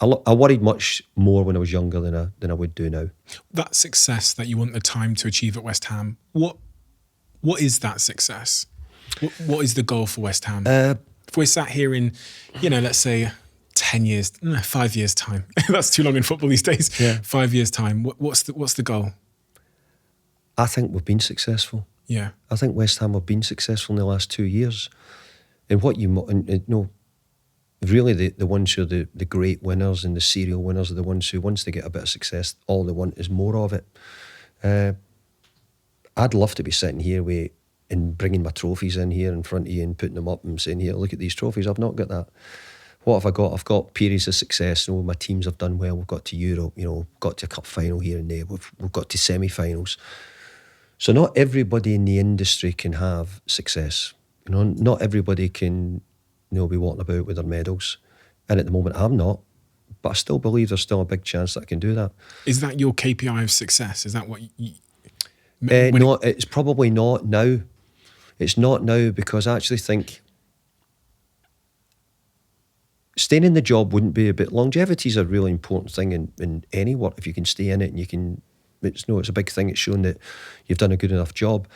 Speaker 1: I worried much more when I was younger than I would do now.
Speaker 2: That success that you want the time to achieve at West Ham, what is that success? What is the goal for West Ham? If we're sat here in, let's say 10 years, 5 years time, that's too long in football these days. Yeah. 5 years time, what's the goal?
Speaker 1: I think we've been successful.
Speaker 2: Yeah.
Speaker 1: I think West Ham have been successful in the last 2 years. And really, the ones who are the great winners and the serial winners are the ones who, once they get a bit of success, all they want is more of it. I'd love to be sitting here and bringing my trophies in here in front of you and putting them up and saying, here, look at these trophies. I've not got that. What have I got? I've got periods of success. My teams have done well. We've got to Europe, got to a cup final here and there. We've got to semi-finals. So not everybody in the industry can have success. Not everybody can be walking about with their medals. And at the moment, I'm not. But I still believe there's still a big chance that I can do that.
Speaker 2: Is that your KPI of success? Is that what you...
Speaker 1: No, it's probably not now. It's not now because I actually think staying in the job wouldn't be a bit... Longevity is a really important thing in any work. If you can stay in it and you can... It's a big thing. It's shown that you've done a good enough job.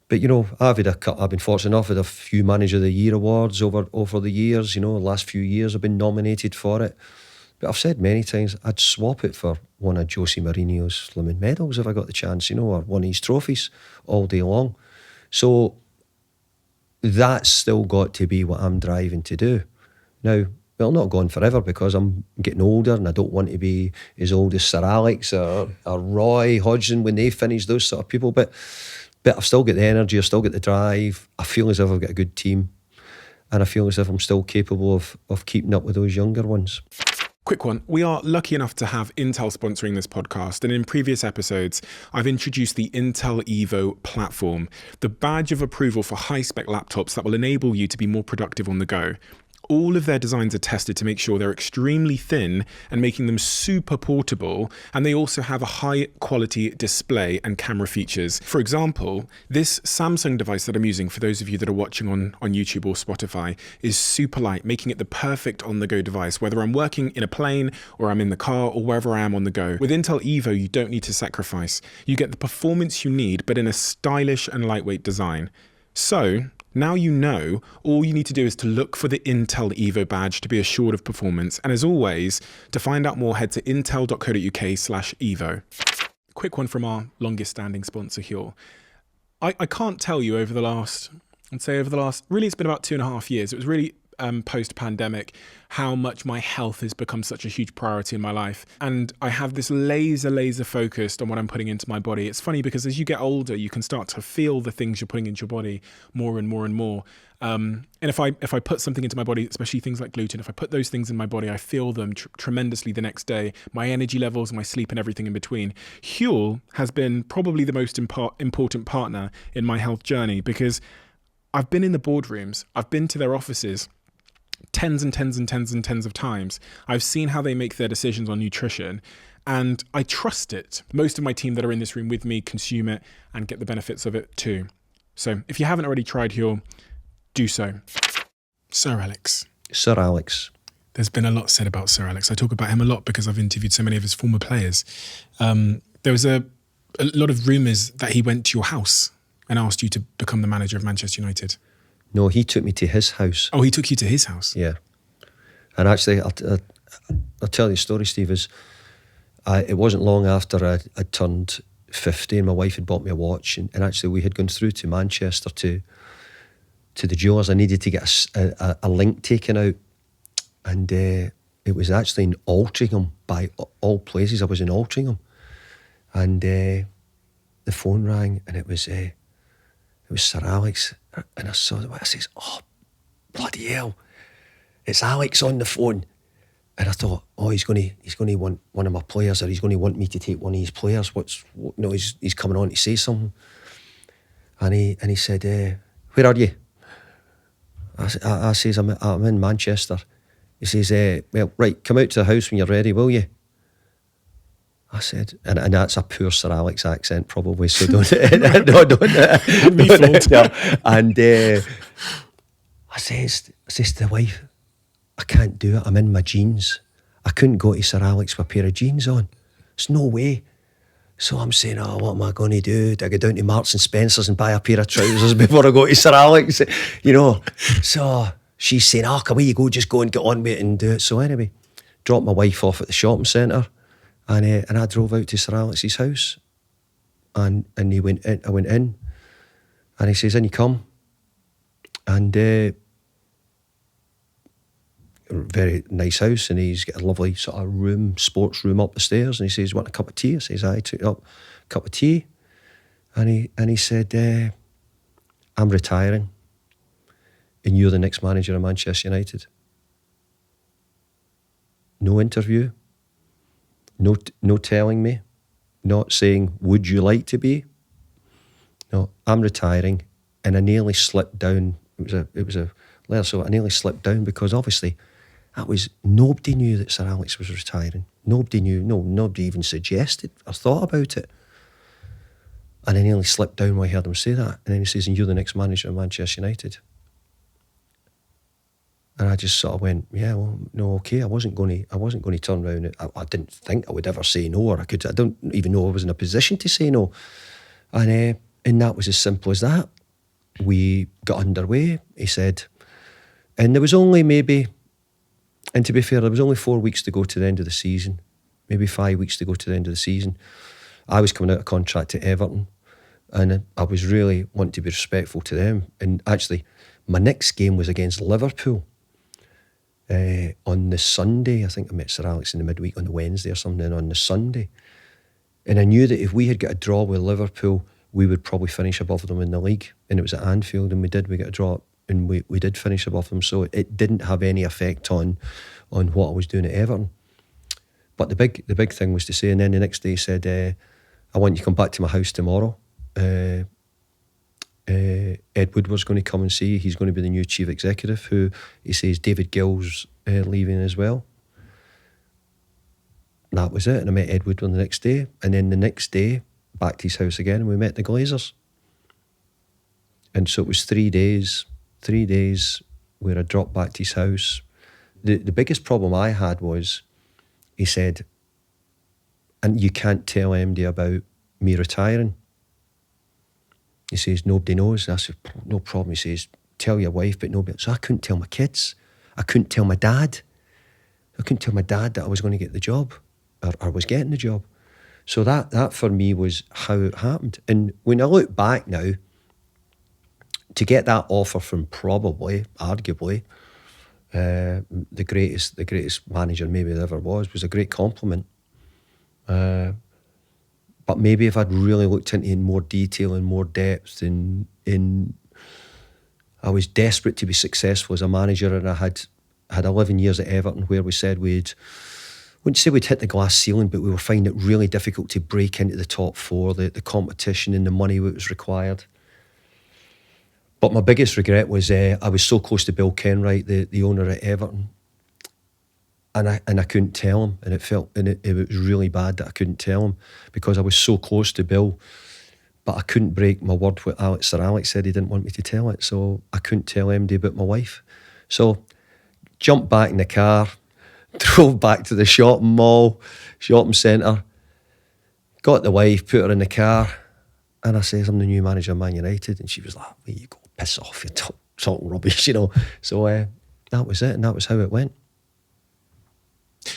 Speaker 1: But, I've been fortunate enough with a few Manager of the Year awards over the years. The last few years I've been nominated for it. But I've said many times, I'd swap it for one of Jose Mourinho's slimming medals if I got the chance, or one of his trophies all day long. So that's still got to be what I'm driving to do. Now, well, not going forever because I'm getting older and I don't want to be as old as Sir Alex or Roy Hodgson when they finish, those sort of people. But I've still got the energy, I've still got the drive. I feel as if I've got a good team and I feel as if I'm still capable of keeping up with those younger ones.
Speaker 2: Quick one. We are lucky enough to have Intel sponsoring this podcast, and in previous episodes, I've introduced the Intel Evo platform, the badge of approval for high-spec laptops that will enable you to be more productive on the go. All of their designs are tested to make sure they're extremely thin and making them super portable, and they also have a high quality display and camera features. For example, this Samsung device that I'm using, for those of you that are watching on YouTube or Spotify, is super light, making it the perfect on-the-go device, whether I'm working in a plane or I'm in the car or wherever I am on the go. With Intel Evo, you don't need to sacrifice. You get the performance you need, but in a stylish and lightweight design. So, now you know, all you need to do is to look for the Intel Evo badge to be assured of performance. And as always, to find out more, head to intel.co.uk/Evo. Quick one from our longest standing sponsor, Huel. I can't tell you over the last, really it's been about 2.5 years. It was really post-pandemic, how much my health has become such a huge priority in my life. And I have this laser focused on what I'm putting into my body. It's funny because as you get older, you can start to feel the things you're putting into your body more and more and more. And if I put something into my body, especially things like gluten, if I put those things in my body, I feel them tremendously the next day. My energy levels, my sleep, and everything in between. Huel has been probably the most important partner in my health journey, because I've been in the boardrooms, I've been to their offices tens of times. I've seen how they make their decisions on nutrition, and I trust it. Most of my team that are in this room with me consume it and get the benefits of it too. So if you haven't already tried Huel, do so. Sir Alex.
Speaker 1: Sir Alex.
Speaker 2: There's been a lot said about Sir Alex. I talk about him a lot because I've interviewed so many of his former players. There was a lot of rumours that he went to your house and asked you to become the manager of Manchester United.
Speaker 1: No, he took me to his house.
Speaker 2: Oh, he took you to his house?
Speaker 1: Yeah. And actually, I'll tell you a story, Steve, it wasn't long after I turned 50 and my wife had bought me a watch, and actually we had gone through to Manchester to the jewellers. I needed to get a link taken out, and it was actually in Altrincham, by all places. I was in Altrincham, and the phone rang, and it was Sir Alex, and I saw it. I says, "Oh, bloody hell, it's Alex on the phone." And I thought, oh, he's going to want one of my players, or he's going to want me to take one of his players. He's coming on to say something. And he said, "Where are you?" I says, I'm in Manchester. He says, "Well, right, come out to the house when you're ready, will you?" I said, and that's a poor Sir Alex accent probably, so don't. No. And I says to the wife, "I can't do it. I'm in my jeans. I couldn't go to Sir Alex with a pair of jeans on. There's no way." So I'm saying, "Oh, what am I going to do? Do I go down to Marks and Spencer's and buy a pair of trousers before I go to Sir Alex?" So she's saying, "Oh, come here you go, just go and get on with it and do it." So anyway, dropped my wife off at the shopping centre, and I drove out to Sir Alex's house, and he went in. I went in, and he says, "In you come," and. Very nice house, and he's got a lovely sort of room, sports room up the stairs, and he says, "Want a cup of tea?" I says, "I took up a cup of tea," and he said, "I'm retiring, and you're the next manager of Manchester United." No interview, no telling me, not saying, "Would you like to be?" No, "I'm retiring," and I nearly slipped down. It was a letter, so I nearly slipped down because obviously. Nobody knew that Sir Alex was retiring. Nobody knew. No, nobody even suggested or thought about it. And I nearly slipped down when I heard him say that. And then he says, "And you're the next manager of Manchester United." And I just sort of went, "Yeah, well, no, okay." I wasn't going to turn around. I didn't think I would ever say no, or I don't even know I was in a position to say no. And that was as simple as that. We got underway. He said, and there was only maybe. And to be fair, there was only 4 weeks to go to the end of the season, maybe 5 weeks to go to the end of the season. I was coming out of contract to Everton, and I was really wanting to be respectful to them. And actually, my next game was against Liverpool on the Sunday. I think I met Sir Alex in the midweek on the Wednesday or something, on the Sunday. And I knew that if we had got a draw with Liverpool, we would probably finish above them in the league. And it was at Anfield, and we got a draw. And we did finish above them, so it didn't have any effect on what I was doing at Everton. But the big thing was to say, and then the next day he said, "I want you to come back to my house tomorrow. Ed Woodward's going to come and see you. He's going to be the new chief executive," who he says David Gill's leaving as well. And that was it. And I met Ed Woodward the next day, and then the next day back to his house again, and we met the Glazers. And so it was 3 days. 3 days where I dropped back to his house. The biggest problem I had was, he said, "And you can't tell MD about me retiring." He says, "Nobody knows." I said, "No problem." He says, "Tell your wife, but nobody." So I couldn't tell my kids. I couldn't tell my dad. I couldn't tell my dad that I was going to get the job, or was getting the job. So that for me was how it happened. And when I look back now, to get that offer from probably, arguably, the greatest manager maybe there ever was a great compliment. But maybe if I'd really looked into it in more detail and more depth, I was desperate to be successful as a manager, and I had 11 years at Everton where we said wouldn't say we'd hit the glass ceiling, but we were finding it really difficult to break into the top four, the competition and the money that was required. But my biggest regret was I was so close to Bill Kenwright, the owner at Everton, and I couldn't tell him, and it was really bad that I couldn't tell him because I was so close to Bill, but I couldn't break my word with Alex. Sir Alex said he didn't want me to tell it, so I couldn't tell MD about my wife. So jumped back in the car, drove back to the shopping centre, got the wife, put her in the car, and I says, I'm the new manager of Man United, and she was like, "Where you go, piss off, you're talking rubbish," So that was it, and that was how it went.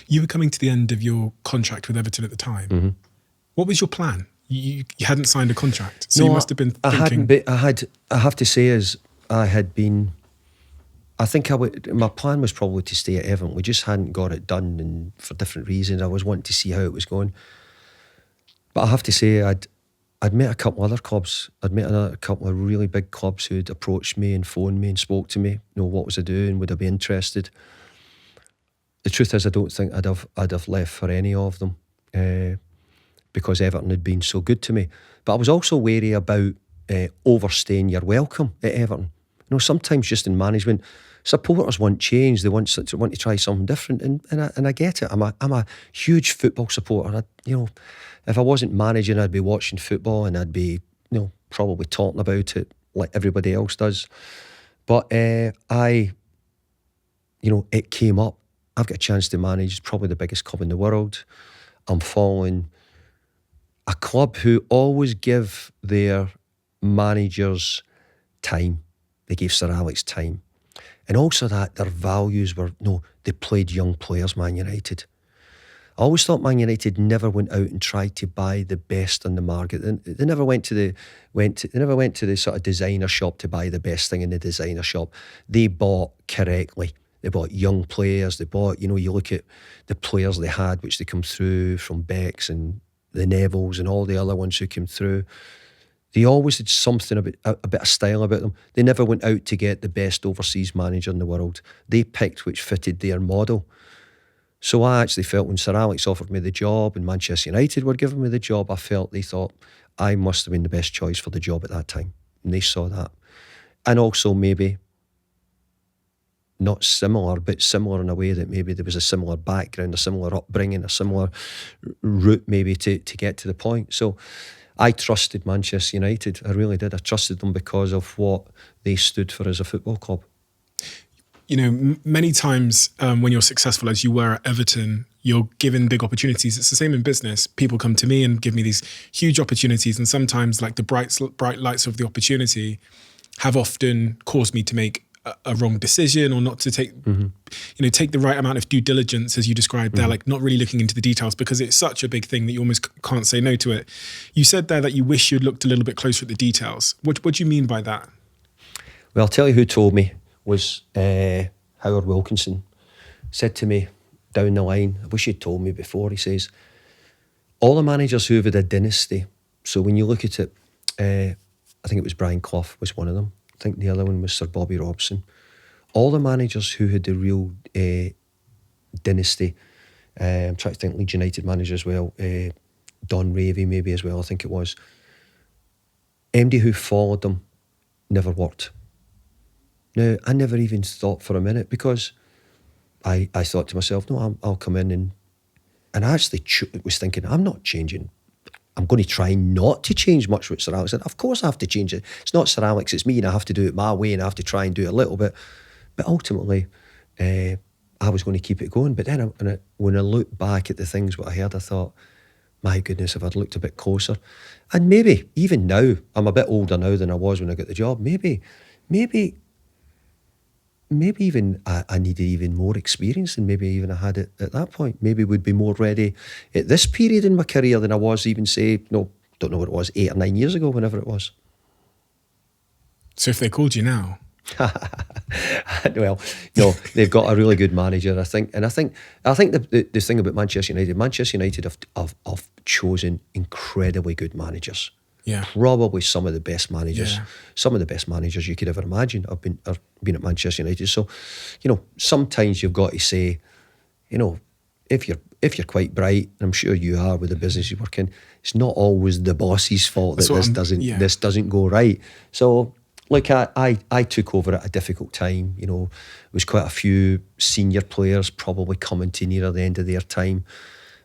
Speaker 2: You were coming to the end of your contract with Everton at the time.
Speaker 1: Mm-hmm.
Speaker 2: What was your plan? You hadn't signed a contract, so you must have been thinking...
Speaker 1: I have to say I had been... I think my plan was probably to stay at Everton. We just hadn't got it done, and for different reasons. I was wanting to see how it was going. But I have to say, I'd met a couple other clubs. I'd met a couple of really big clubs who'd approached me and phoned me and spoke to me. What was I doing? Would I be interested? The truth is, I don't think I'd have left for any of them because Everton had been so good to me. But I was also wary about overstaying your welcome at Everton. Sometimes just in management, supporters want change. They want to try something different, and I get it. I'm a huge football supporter. If I wasn't managing, I'd be watching football and I'd be probably talking about it like everybody else does. But it came up. I've got a chance to manage probably the biggest club in the world. I'm following a club who always give their managers time. They gave Sir Alex time. And also that their values were, they played young players, Man United. I always thought Man United never went out and tried to buy the best on the market. They never went to the sort of designer shop to buy the best thing in the designer shop. They bought correctly. They bought young players. They bought, you look at the players they had, which they come through from Becks and the Nevilles and all the other ones who came through. They always had something a bit of style about them. They never went out to get the best overseas manager in the world. They picked which fitted their model. So I actually felt when Sir Alex offered me the job and Manchester United were giving me the job, I felt they thought I must have been the best choice for the job at that time. And they saw that. And also maybe not similar, but similar in a way that maybe there was a similar background, a similar upbringing, a similar route maybe to get to the point. So I trusted Manchester United. I really did. I trusted them because of what they stood for as a football club.
Speaker 2: Many times when you're successful, as you were at Everton, you're given big opportunities. It's the same in business. People come to me and give me these huge opportunities, and sometimes like the bright lights of the opportunity have often caused me to make a wrong decision or not to take, take the right amount of due diligence, as you described there, like not really looking into the details because it's such a big thing that you almost can't say no to it. You said there that you wish you'd looked a little bit closer at the details. What do you mean by that?
Speaker 1: Well, I'll tell you who told me was Howard Wilkinson. Said to me down the line, I wish you'd told me before, he says, all the managers who've had a dynasty, so when you look at it, I think it was Brian Clough was one of them. I think the other one was Sir Bobby Robson. All the managers who had the real dynasty, I'm trying to think, Leeds United manager as well, Don Ravy maybe as well, I think it was. MD who followed them never worked. Now, I never even thought for a minute because I thought to myself, no, I'll come in and I actually was thinking, I'm not changing. I'm going to try not to change much with Sir Alex. And of course I have to change it. It's not Sir Alex, it's me, and I have to do it my way and I have to try and do it a little bit. But ultimately, I was going to keep it going. But then when I look back at the things what I heard, I thought, my goodness, if I'd looked a bit closer. And maybe, even now, I'm a bit older now than I was when I got the job, maybe even I needed even more experience than maybe even I had it at that point. Maybe would be more ready at this period in my career than I was even, say, don't know what it was, 8 or 9 years ago, whenever it was.
Speaker 2: So if they called you now,
Speaker 1: Well, no, they've got a really good manager, I think, and I think the thing about Manchester United have chosen incredibly good managers.
Speaker 2: Yeah.
Speaker 1: Probably some of the best managers,
Speaker 2: Yeah.
Speaker 1: some of the best managers you could ever imagine have been at Manchester United. So, sometimes you've got to say, if you're quite bright, and I'm sure you are with the business you work in, it's not always the boss's fault that this doesn't go right. So, like I took over at a difficult time. There was quite a few senior players probably coming to near the end of their time.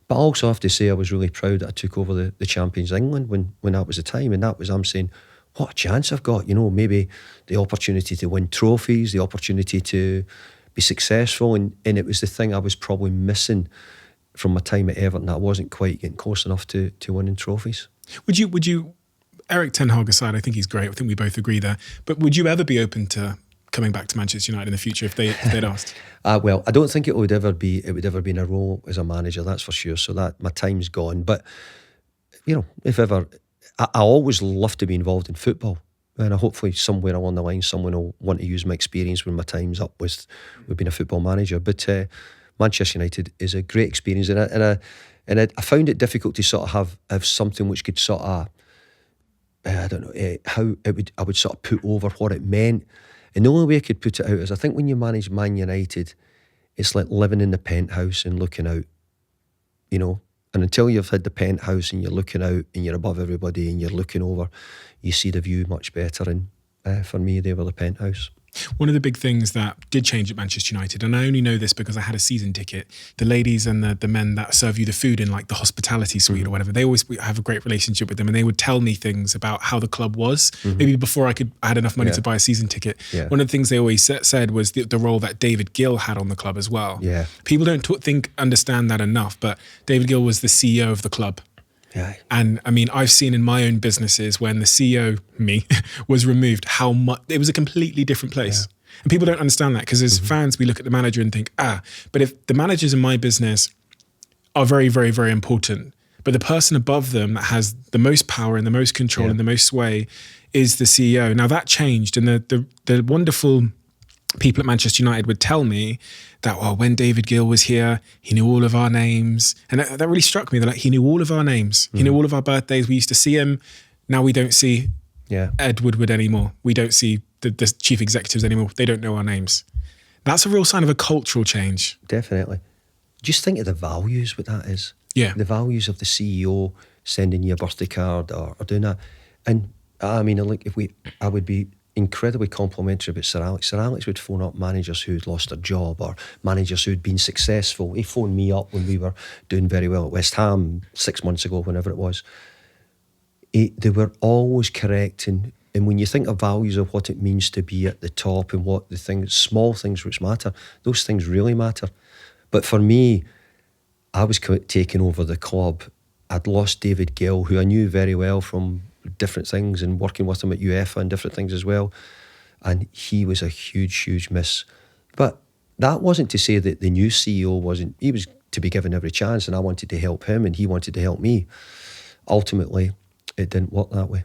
Speaker 1: But I also have to say I was really proud that I took over the Champions England when that was the time. And that was, I'm saying, what a chance I've got. Maybe the opportunity to win trophies, the opportunity to be successful. And it was the thing I was probably missing from my time at Everton. I wasn't quite getting close enough to winning trophies.
Speaker 2: Would you, Eric Ten Hag aside, I think he's great. I think we both agree there. But would you ever be open to coming back to Manchester United in the future if they'd asked?
Speaker 1: Well, I don't think it would ever be in a role as a manager, that's for sure. So that my time's gone. But if ever, I always love to be involved in football, and hopefully somewhere along the line someone will want to use my experience when my time's up with being a football manager. But Manchester United is a great experience, and I found it difficult to sort of have something which could sort of I don't know how I would sort of put over what it meant. And the only way I could put it out is, I think when you manage Man United, it's like living in the penthouse and looking out, and until you've had the penthouse and you're looking out and you're above everybody and you're looking over, you see the view much better. And for me, they were the penthouse.
Speaker 2: One of the big things that did change at Manchester United, and I only know this because I had a season ticket, the ladies and the men that serve you the food in like the hospitality suite or whatever, they always have a great relationship with them, and they would tell me things about how the club was, maybe before I had enough money to buy a season ticket. Yeah. One of the things they always said was the role that David Gill had on the club as well.
Speaker 1: Yeah.
Speaker 2: People don't understand that enough, but David Gill was the CEO of the club.
Speaker 1: Yeah.
Speaker 2: And I mean, I've seen in my own businesses when the CEO, me, was removed, how much it was a completely different place. Yeah. And people don't understand that, because as fans, we look at the manager and think, but if the managers in my business are very, very, very important, but the person above them that has the most power and the most control and the most sway is the CEO. Now that changed, and the wonderful people at Manchester United would tell me that, when David Gill was here, he knew all of our names. And that really struck me. They're like, he knew all of our names. He knew all of our birthdays. We used to see him. Now we don't see Ed Woodward anymore. We don't see the chief executives anymore. They don't know our names. That's a real sign of a cultural change.
Speaker 1: Definitely. Just think of the values, what that is.
Speaker 2: Yeah.
Speaker 1: The values of the CEO sending you a birthday card or doing that. And I mean, I would be incredibly complimentary about Sir Alex. Sir Alex would phone up managers who'd lost their job or managers who'd been successful. He phoned me up when we were doing very well at West Ham 6 months ago, whenever it was. They were always correct. And when you think of values of what it means to be at the top and what the things, small things which matter, those things really matter. But for me, I was taking over the club. I'd lost David Gill, who I knew very well from different things and working with him at UEFA and different things as well. And he was a huge, huge miss. But that wasn't to say that the new CEO wasn't, he was to be given every chance, and I wanted to help him and he wanted to help me. Ultimately, it didn't work that way.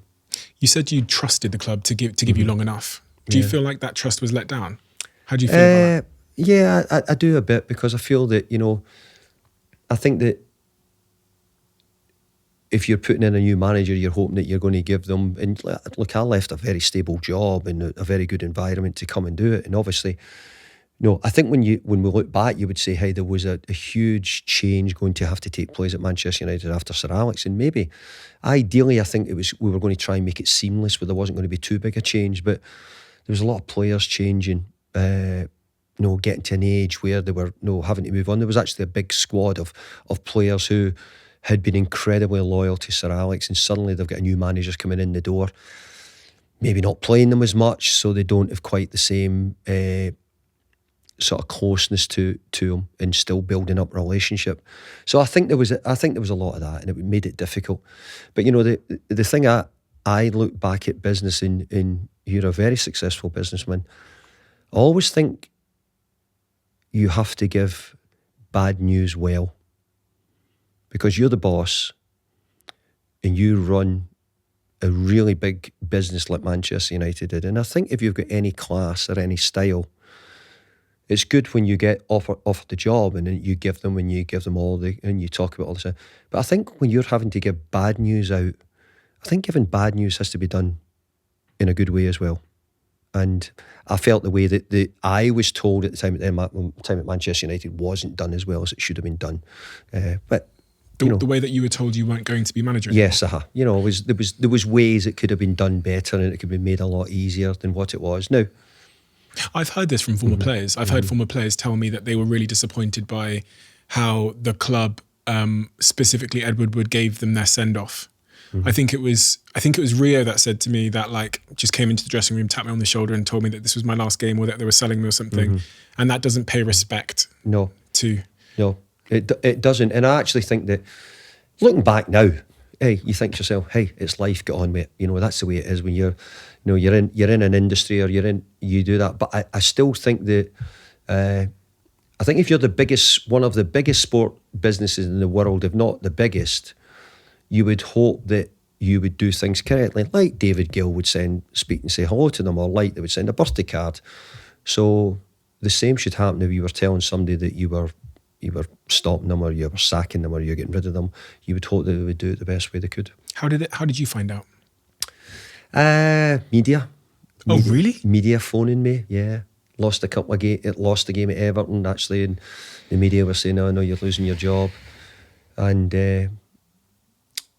Speaker 1: You
Speaker 2: said you trusted the club to give you long enough. Do you feel like that trust was let down? How do you feel about that?
Speaker 1: Yeah, I do a bit, because I feel that, I think that if you're putting in a new manager, you're hoping that you're going to give them, and look, I left a very stable job and a very good environment to come and do it. And obviously, I think when we look back, you would say, hey, there was a huge change going to have to take place at Manchester United after Sir Alex. And maybe, ideally, I think we were going to try and make it seamless, where there wasn't going to be too big a change. But there was a lot of players changing, getting to an age where they were having to move on. There was actually a big squad of players who had been incredibly loyal to Sir Alex, and suddenly they've got a new manager coming in the door, maybe not playing them as much, so they don't have quite the same sort of closeness to him, and still building up relationship. So I think there was a lot of that, and it made it difficult. But the thing I look back at business, and you're a very successful businessman, I always think you have to give bad news well. Because you're the boss and you run a really big business like Manchester United did. And I think if you've got any class or any style, it's good when you get offered the job and then you give them and you talk about all this. But I think when you're having to give bad news out, I think giving bad news has to be done in a good way as well. And I felt the way that I was told at the time at Manchester United wasn't done as well as it should have been done. But
Speaker 2: the way that you were told you weren't going to be manager anymore.
Speaker 1: Yes, there was ways it could have been done better and it could be made a lot easier than what it was. Now,
Speaker 2: I've heard this from former players. I've heard former players tell me that they were really disappointed by how the club, specifically Edward Wood, gave them their send-off. I think it was Rio that said to me that, like, just came into the dressing room, tapped me on the shoulder and told me that this was my last game or that they were selling me or something. And that doesn't pay respect.
Speaker 1: No, it doesn't. And I actually think that, looking back now, hey, you think to yourself, hey, it's life, get on with it. That's the way it is when you're in an industry or you do that. But I still think that I think if you're one of the biggest sport businesses in the world, if not the biggest, you would hope that you would do things correctly, like David Gill would speak and say hello to them, or like they would send a birthday card. So the same should happen if you were telling somebody that you were stopping them or you were sacking them or you were getting rid of them. You would hope that they would do it the best way they could.
Speaker 2: How did you find out?
Speaker 1: Media.
Speaker 2: Oh, really?
Speaker 1: Media phoning me, yeah. Lost a game at Everton, actually, and the media were saying, "Oh no, you're losing your job." And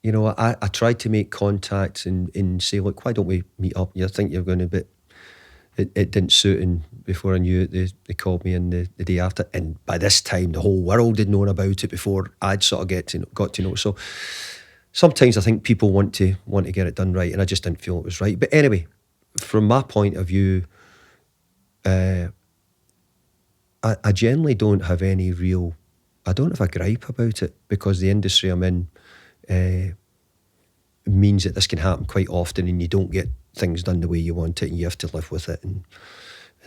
Speaker 1: I tried to make contact and say, "Look, why don't we meet up? You think you're going to be..." It didn't suit, and before I knew it, they called me in the day after. And by this time, the whole world had known about it before I'd sort of got to know. So sometimes I think people want to get it done right, and I just didn't feel it was right. But anyway, from my point of view, I generally don't have I don't have a gripe about it, because the industry I'm in means that this can happen quite often and you don't get things done the way you want it and you have to live with it, and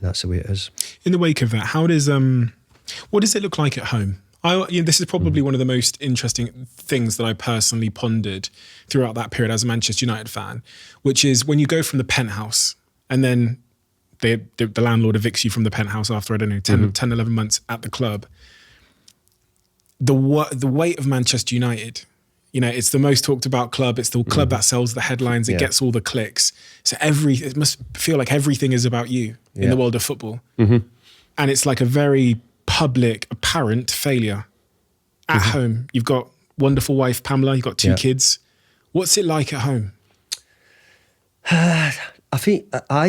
Speaker 1: that's the way it is.
Speaker 2: In the wake of that, what does it look like at home? This is probably one of the most interesting things that I personally pondered throughout that period as a Manchester United fan, which is when you go from the penthouse and then the landlord evicts you from the penthouse after, I don't know, 10, 11 months at the club. The weight of Manchester United, it's the most talked about club. It's the club that sells the headlines. It gets all the clicks. So it must feel like everything is about you in the world of football. And it's like a very public, apparent failure. At home, you've got wonderful wife, Pamela. You've got 2 kids. What's it like at home?
Speaker 1: I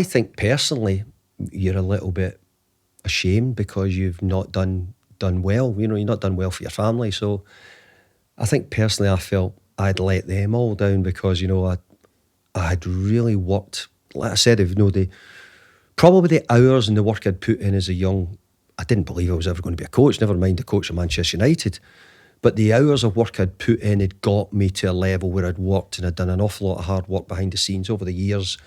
Speaker 1: think personally, you're a little bit ashamed because you've not done well. You're not done well for your family. So I think personally, I felt I'd let them all down because I had really worked. Like I said, probably the hours and the work I'd put in as a young, I didn't believe I was ever going to be a coach. Never mind a coach of Manchester United. But the hours of work I'd put in had got me to a level where I'd worked and I'd done an awful lot of hard work behind the scenes over the years.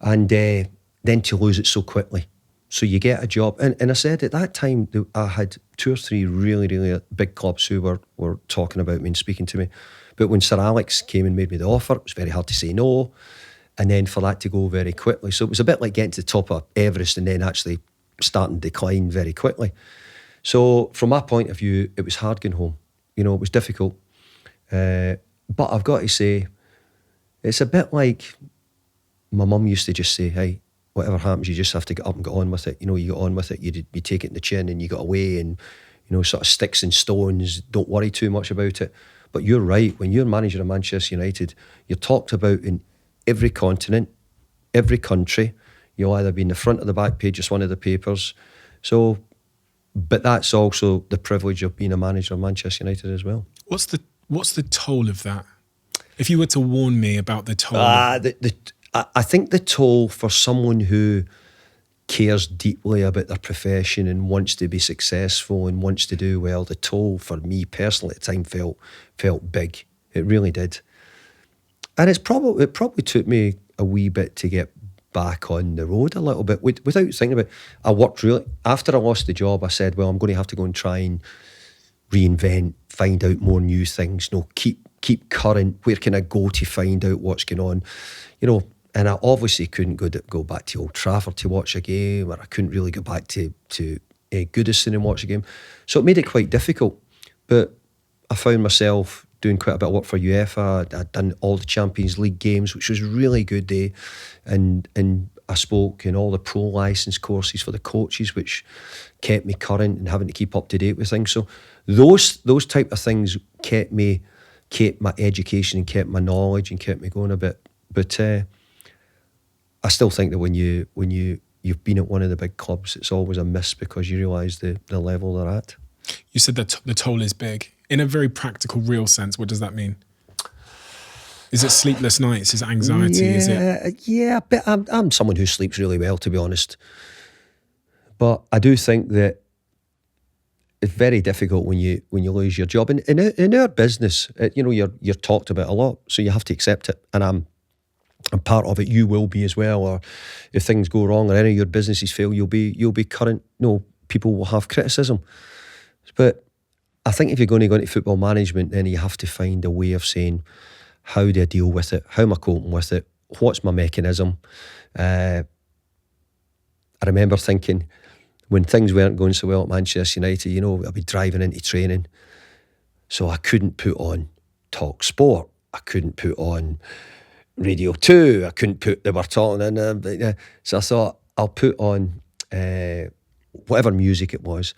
Speaker 1: And then to lose it so quickly. So you get a job. And I said at that time, I had 2 or 3 really, really big clubs who were talking about me and speaking to me. But when Sir Alex came and made me the offer, it was very hard to say no. And then for that to go very quickly. So it was a bit like getting to the top of Everest and then actually starting to decline very quickly. So from my point of view, it was hard going home. It was difficult. But I've got to say, it's a bit like my mum used to just say, hey, whatever happens, you just have to get up and get on with it. You get on with it, you take it in the chin and you got away, and sort of sticks and stones, don't worry too much about it. But you're right, when you're manager of Manchester United, you're talked about in every continent, every country. You'll either be in the front or the back page of one of the papers. So, but that's also the privilege of being a manager of Manchester United as well.
Speaker 2: What's the toll of that? If you were to warn me about the toll.
Speaker 1: I think the toll for someone who cares deeply about their profession and wants to be successful and wants to do well, the toll for me personally at the time felt big. It really did. And it probably took me a wee bit to get back on the road a little bit without thinking about it. I worked really, after I lost the job, I said, well, I'm going to have to go and try and reinvent, find out more new things, keep keep current? Where can I go to find out what's going on? You know, and I obviously couldn't go back to Old Trafford to watch a game, or I couldn't really go back to Goodison and watch a game. So it made it quite difficult. But I found myself doing quite a bit of work for UEFA. I'd done all the Champions League games, which was really good day. And I spoke in all the pro licence courses for the coaches, which kept me current and having to keep up to date with things. So those type of things kept my education and kept my knowledge and kept me going a bit. But I still think that when you've been at one of the big clubs, it's always a miss because you realise the level they're at.
Speaker 2: You said that the toll is big. In a very practical, real sense, what does that mean? Is it sleepless nights? Is it anxiety?
Speaker 1: Yeah, but I'm someone who sleeps really well, to be honest. But I do think that it's very difficult when you lose your job. And in our business, you're talked about a lot, so you have to accept it. And I'm part of it. You will be as well. Or if things go wrong or any of your businesses fail, you'll be current. No, people will have criticism. But I think if you're going to go into football management, then you have to find a way of saying, how do I deal with it? How am I coping with it? What's my mechanism? I remember thinking when things weren't going so well at Manchester United, I'd be driving into training. So I couldn't put on Talk Sport. I couldn't put on Radio 2. I couldn't put, they were talking in. So I thought, I'll put on whatever music it was.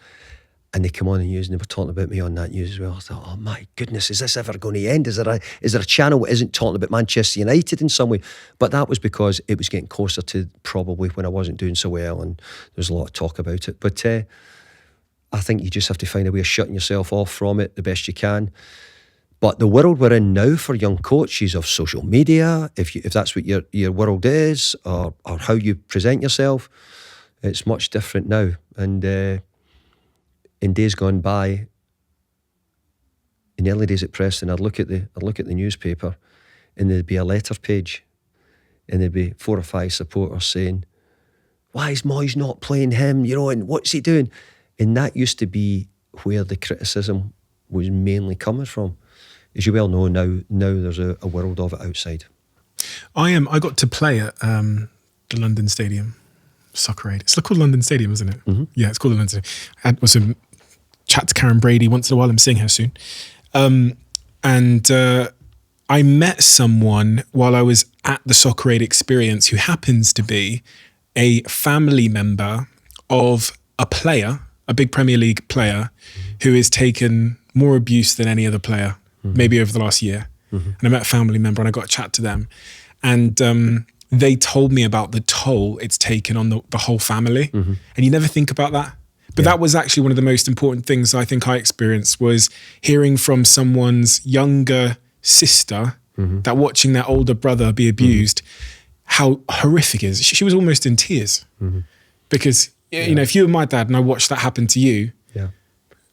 Speaker 1: And they come on and they were talking about me on that news as well. I thought, oh my goodness, is this ever going to end? Is there a channel that isn't talking about Manchester United in some way? But that was because it was getting closer to probably when I wasn't doing so well, and there was a lot of talk about it. But I think you just have to find a way of shutting yourself off from it the best you can. But the world we're in now for young coaches of social media, if that's what your world is, or how you present yourself, it's much different now. And in days gone by, in the early days at Preston, I'd look at the newspaper, and there'd be a letter page, and there'd be 4 or 5 supporters saying, "Why is Moyes not playing him? And what's he doing?" And that used to be where the criticism was mainly coming from. As you well know, now there's a world of it outside.
Speaker 2: I got to play at the London Stadium, Sociedad. It's called London Stadium, isn't it? Mm-hmm. Yeah, it's called the London Stadium. I was a chat to Karen Brady once in a while. I'm seeing her soon. And I met someone while I was at the Sociedad experience who happens to be a family member of a player, a big Premier League player, who has taken more abuse than any other player, maybe over the last year. And I met a family member and I got a chat to them. And they told me about the toll it's taken on the whole family. And you never think about that. But that was actually one of the most important things I think I experienced, was hearing from someone's younger sister that watching their older brother be abused, how horrific it is. She was almost in tears because, if you were my dad and I watched that happen to you.
Speaker 1: Yeah.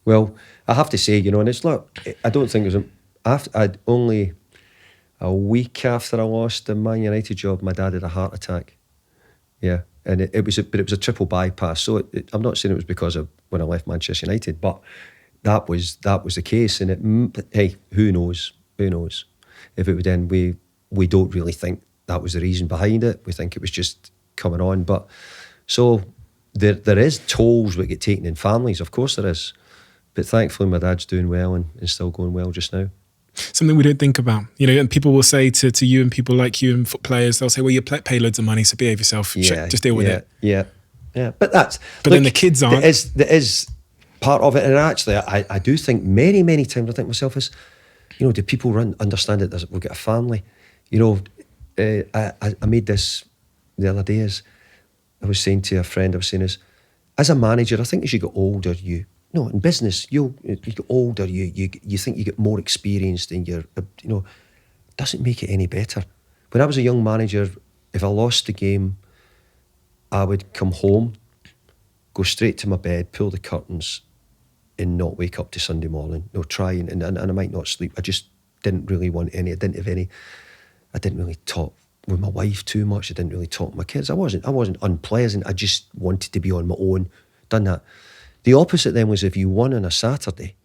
Speaker 1: Well, I have to say, and it's not, I don't think it was, I'd only a week after I lost the Man United job, my dad had a heart attack. Yeah. And it was a triple bypass. So I'm not saying it was because of when I left Manchester United, but that was the case. And hey, who knows? Who knows? If it would end, we don't really think that was the reason behind it. We think it was just coming on. But so there is tolls that get taken in families. Of course there is. But thankfully my dad's doing well and still going well just now.
Speaker 2: Something we don't think about, and people will say to you and people like you and foot players, they'll say, well, you pay loads of money, so behave yourself. Just deal with it.
Speaker 1: Yeah. But
Speaker 2: then the kids aren't.
Speaker 1: There is part of it. And actually, I do think many, many times I think myself is, do people understand that we've got a family? I made this the other day, as I was saying to a friend, as a manager, I think as you get older, in business, you get older, you think you get more experienced, and doesn't make it any better. When I was a young manager, if I lost the game, I would come home, go straight to my bed, pull the curtains, and not wake up to Sunday morning. Try and I might not sleep. I just didn't really want any. I didn't really talk with my wife too much. I didn't really talk to my kids. I wasn't unpleasant. I just wanted to be on my own. Done that. The opposite then was if you won on a Saturday,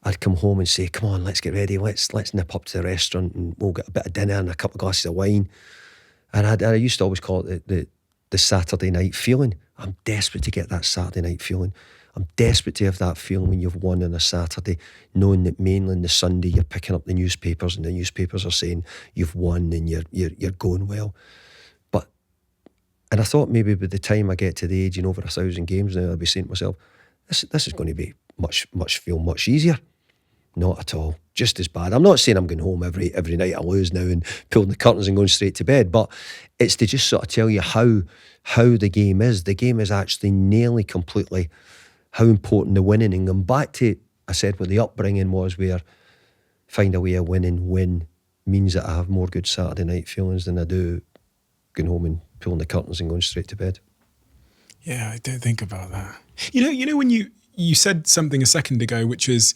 Speaker 1: I'd come home and say, come on, let's get ready, let's nip up to the restaurant and we'll get a bit of dinner and a couple of glasses of wine. And I used to always call it the Saturday night feeling. I'm desperate to get that Saturday night feeling. I'm desperate to have that feeling when you've won on a Saturday, knowing that mainly on the Sunday you're picking up the newspapers and the newspapers are saying you've won and you're going well. And I thought maybe by the time I get to the age over 1,000 games now, I'll be saying to myself, this is going to be feel much easier. Not at all. Just as bad. I'm not saying I'm going home every night I lose now and pulling the curtains and going straight to bed, but it's to just sort of tell you how the game is. The game is actually nearly completely how important the winning. And going back to, I said what the upbringing was, where find a way of win means that I have more good Saturday night feelings than I do going home and pulling the curtains and going straight to bed.
Speaker 2: Yeah, I don't think about that. You know when you said something a second ago, which is,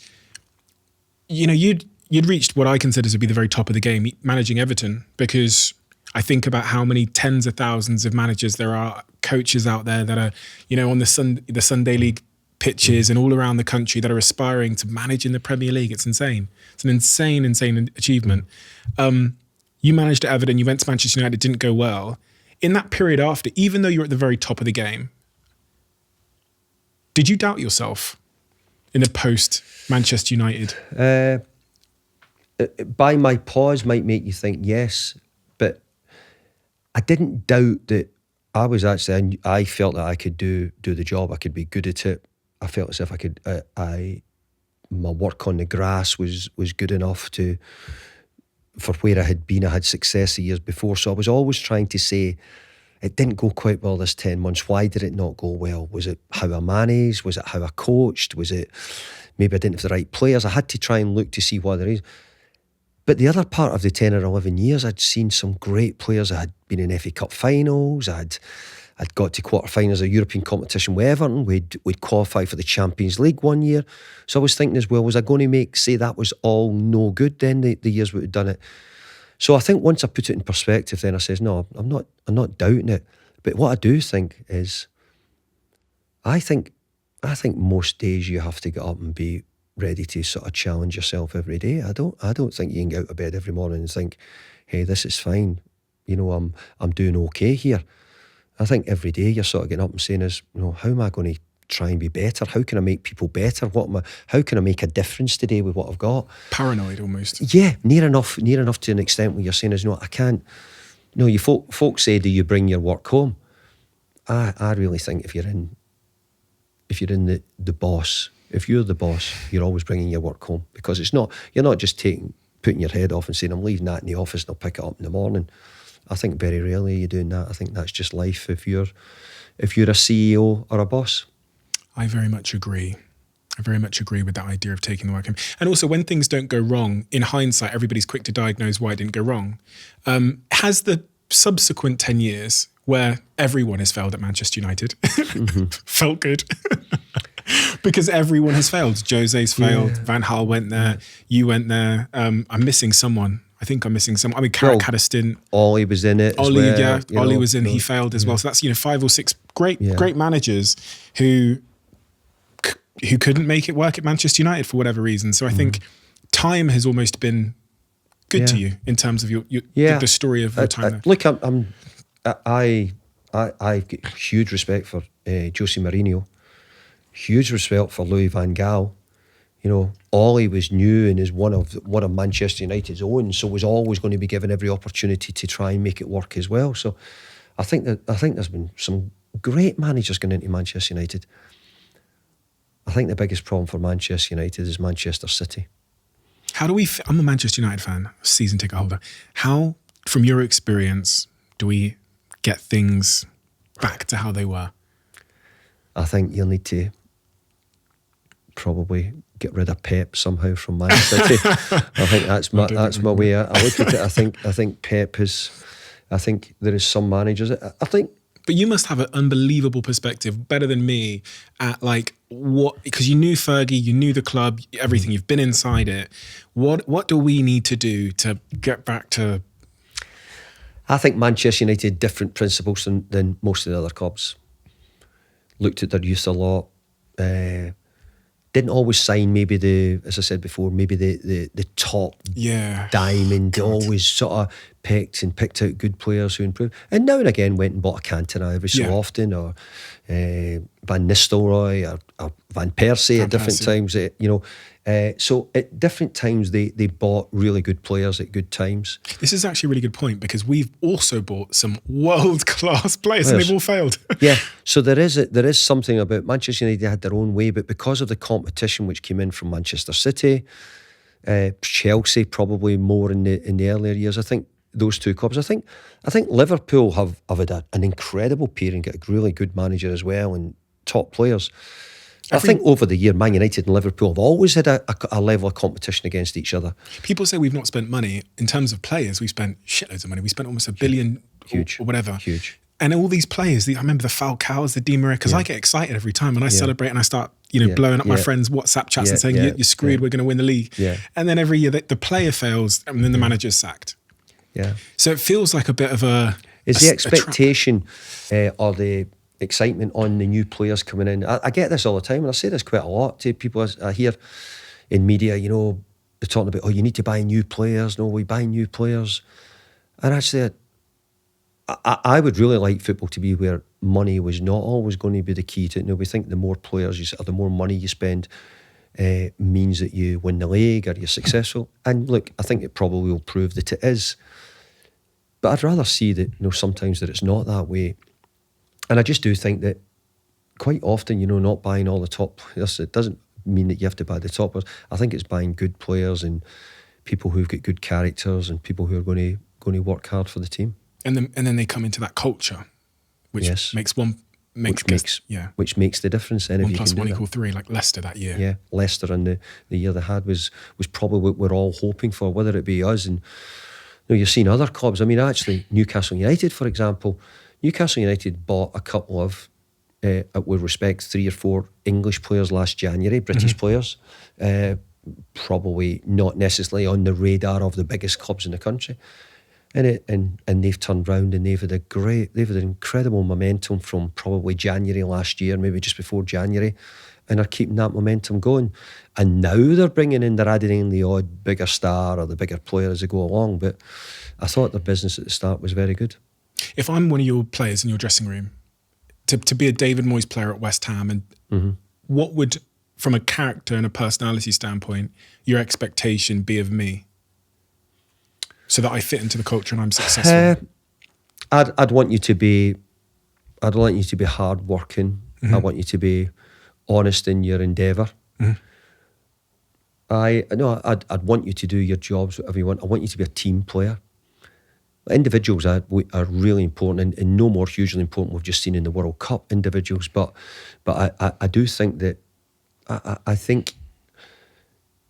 Speaker 2: you'd reached what I consider to be the very top of the game, managing Everton, because I think about how many tens of thousands of managers there are, coaches out there that are, on the Sunday League pitches and all around the country that are aspiring to manage in the Premier League. It's insane. It's an insane achievement. You managed at Everton, you went to Manchester United, it didn't go well. In that period after, even though you're at the very top of the game, did you doubt yourself in the post-Manchester United?
Speaker 1: By my pause might make you think yes, but I didn't doubt that I was actually, I felt that I could do the job, I could be good at it. I felt as if I could, my work on the grass was good enough for where I had been. I had success the years before, so I was always trying to say, it didn't go quite well this 10 months. Why did it not go well? Was it how I managed? Was it how I coached? Was it maybe I didn't have the right players? I had to try and look to see what there is. But the other part of the 10 or 11 years, I'd seen some great players. I had been in FA Cup finals. I'd got to quarterfinals of European competition with Everton. We'd qualify for the Champions League one year. So I was thinking as well, was I going to say that was all no good then, the years we had done it? So I think once I put it in perspective, then I says, no, I'm not doubting it. But what I do think is, I think most days you have to get up and be ready to sort of challenge yourself every day. I don't think you can get out of bed every morning and think, hey, this is fine. I'm doing okay here. I think every day you're sort of getting up and saying is, how am I going to try and be better? How can I make people better? How can I make a difference today with what I've got?
Speaker 2: Paranoid almost.
Speaker 1: Yeah, near enough to an extent where you're saying is, I can't. You folks say, do you bring your work home? I really think if you're in the boss, if you're the boss, you're always bringing your work home, because you're not just putting your head off and saying, I'm leaving that in the office and I'll pick it up in the morning. I think very rarely you're doing that. I think that's just life if you're a CEO or a boss.
Speaker 2: I very much agree. I very much agree with that idea of taking the work home. And also, when things don't go wrong, in hindsight, everybody's quick to diagnose why it didn't go wrong. Has the subsequent 10 years where everyone has failed at Manchester United felt good? Because everyone has failed. Jose's failed. Yeah. Van Gaal went there. You went there. I'm missing someone. I think I'm missing someone. I mean, Carrick had a stint.
Speaker 1: Ollie was in it.
Speaker 2: Ollie was in. He failed as well. So that's 5 or 6 great managers who couldn't make it work at Manchester United for whatever reason. So I think time has almost been good to you in terms of the story of your time there.
Speaker 1: Look, I've got huge respect for Jose Mourinho. Huge respect for Louis van Gaal. Ollie was new and is one of Manchester United's own, so was always going to be given every opportunity to try and make it work as well. So I think there's been some great managers going into Manchester United. I think the biggest problem for Manchester United is Manchester City.
Speaker 2: How do I'm a Manchester United fan, season ticket holder. How, from your experience, do we get things back to how they were? I
Speaker 1: think you'll need to probably get rid of Pep somehow from Man City. I think that's my way. I look at it. I think Pep is. I think there is some managers. I think.
Speaker 2: But you must have an unbelievable perspective, better than me, at what, because you knew Fergie, you knew the club, everything. You've been inside it. What do we need to do to get back to?
Speaker 1: I think Manchester United had different principles than most of the other clubs. Looked at their youth a lot. didn't always sign maybe as I said before, maybe the top diamond. They always sort of picked out good players who improved. And now and again went and bought a Cantona every so often, or Van Nistelrooy or Van Persie at different times. So at different times they bought really good players at good times.
Speaker 2: This is actually a really good point, because we've also bought some world-class players and they've all failed.
Speaker 1: Yeah, so there is something about Manchester United had their own way, but because of the competition which came in from Manchester City, Chelsea probably more in the earlier years. I think those two clubs. I think Liverpool have had an incredible period, got a really good manager as well and top players. I think over the year, Man United and Liverpool have always had a level of competition against each other.
Speaker 2: People say we've not spent money. In terms of players, we've spent shitloads of money. We spent almost $1 billion or whatever.
Speaker 1: Huge.
Speaker 2: And all these players, I remember the Falcaos, the Di Maria, because I get excited every time when I celebrate and I start blowing up my friends' WhatsApp chats and saying, you're screwed, we're going to win the league. Yeah. And then every year the player fails and then the manager's sacked. Yeah. So it feels like a bit of a...
Speaker 1: Is the expectation or the excitement on the new players coming in? I get this all the time, and I say this quite a lot to people I hear in media, they're talking about, you need to buy new players. No, we buy new players. And actually, I would really like football to be where money was not always going to be the key to it. We think the more players or the more money you spend means that you win the league or you're successful. And look, I think it probably will prove that it is. But I'd rather see that, sometimes that it's not that way. And I just do think that quite often, not buying all the top players, it doesn't mean that you have to buy the top players. I think it's buying good players and people who've got good characters and people who are going to work hard for the team.
Speaker 2: And then they come into that culture, which makes
Speaker 1: the difference. Then
Speaker 2: 1 + 1 = 3, like Leicester that year.
Speaker 1: Yeah, Leicester and the year they had was probably what we're all hoping for, whether it be us and you're seeing other clubs. I mean, actually, Newcastle United, for example. Newcastle United bought a couple of, with respect, 3 or 4 English players last January, British players, probably not necessarily on the radar of the biggest clubs in the country. And they've turned round and they've had incredible momentum from probably January last year, maybe just before January, and are keeping that momentum going. And now they're adding in the odd bigger star or the bigger player as they go along. But I thought their business at the start was very good.
Speaker 2: If I'm one of your players in your dressing room, to be a David Moyes player at West Ham, and what would, from a character and a personality standpoint, your expectation be of me, so that I fit into the culture and I'm successful?
Speaker 1: I'd want you to be hard working. I want you to be honest in your endeavour. I'd want you to do your jobs, whatever you want. I want you to be a team player. Individuals are really important, and no more hugely important we've just seen in the World Cup, individuals. But I do think that I think